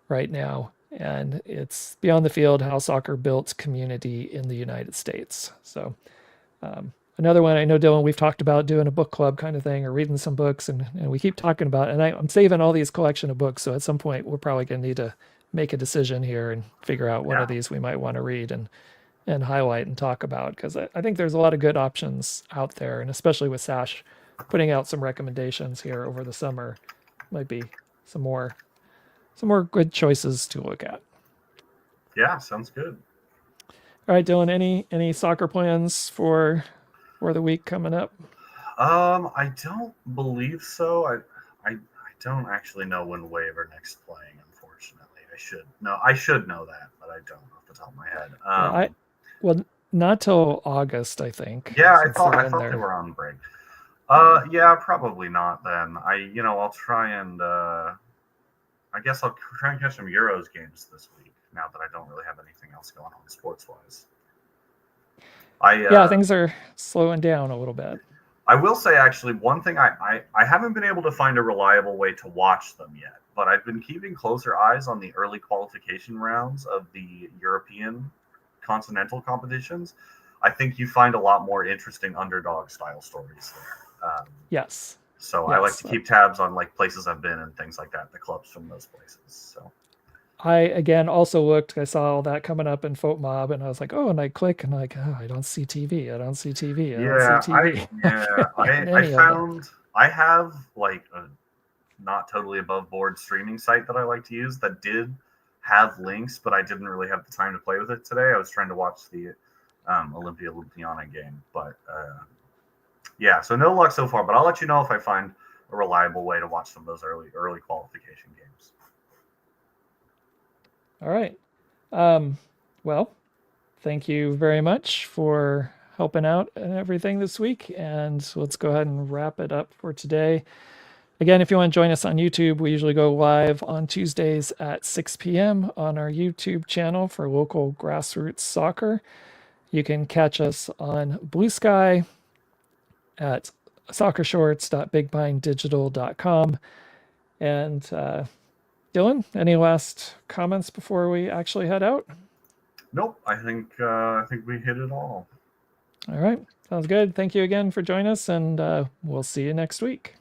right now. And it's Beyond the Field, How Soccer Built Community in the United States. So another one, I know, Dylan, we've talked about doing a book club kind of thing or reading some books, and we keep talking about it. And I'm saving all these collection of books. So at some point, we're probably going to need to make a decision here and figure out one of these we might want to read and highlight and talk about, because I think there's a lot of good options out there, and especially with S.A.H. putting out some recommendations here over the summer, might be some more good choices to look at. Yeah, sounds good. All right, Dylan, any soccer plans for the week coming up? I don't believe so. I don't actually know when Wave are next playing, unfortunately. I should know that, but I don't off the top of my head. Well, not till August, I think. Yeah, I thought they were on break. Yeah, probably not then. I'll try and I guess I'll try and catch some Euros games this week, now that I don't really have anything else going on sports-wise. Things are slowing down a little bit. I will say, actually, one thing, I haven't been able to find a reliable way to watch them yet, but I've been keeping closer eyes on the early qualification rounds of the European continental competitions. I think you find a lot more interesting underdog-style stories there. Yes. So I like to keep tabs on places I've been and things like that, the clubs from those places. So I again also looked. I saw all that coming up in Folk Mob, and I was like, oh, and I click, and I don't see TV. I don't see TV. I have a not totally above board streaming site that I like to use that did have links, but I didn't really have the time to play with it today. I was trying to watch the Olympia Ljubljana game, but so no luck so far, but I'll let you know if I find a reliable way to watch some of those early qualification games. All right. Well, thank you very much for helping out and everything this week, and let's go ahead and wrap it up for today. Again, if you want to join us on YouTube, we usually go live on Tuesdays at 6 p.m. on our YouTube channel for local grassroots soccer. You can catch us on Blue Sky at soccershorts.bigpinedigital.com. And Dylan, any last comments before we actually head out? Nope. I think we hit it all. All right. Sounds good. Thank you again for joining us, and we'll see you next week.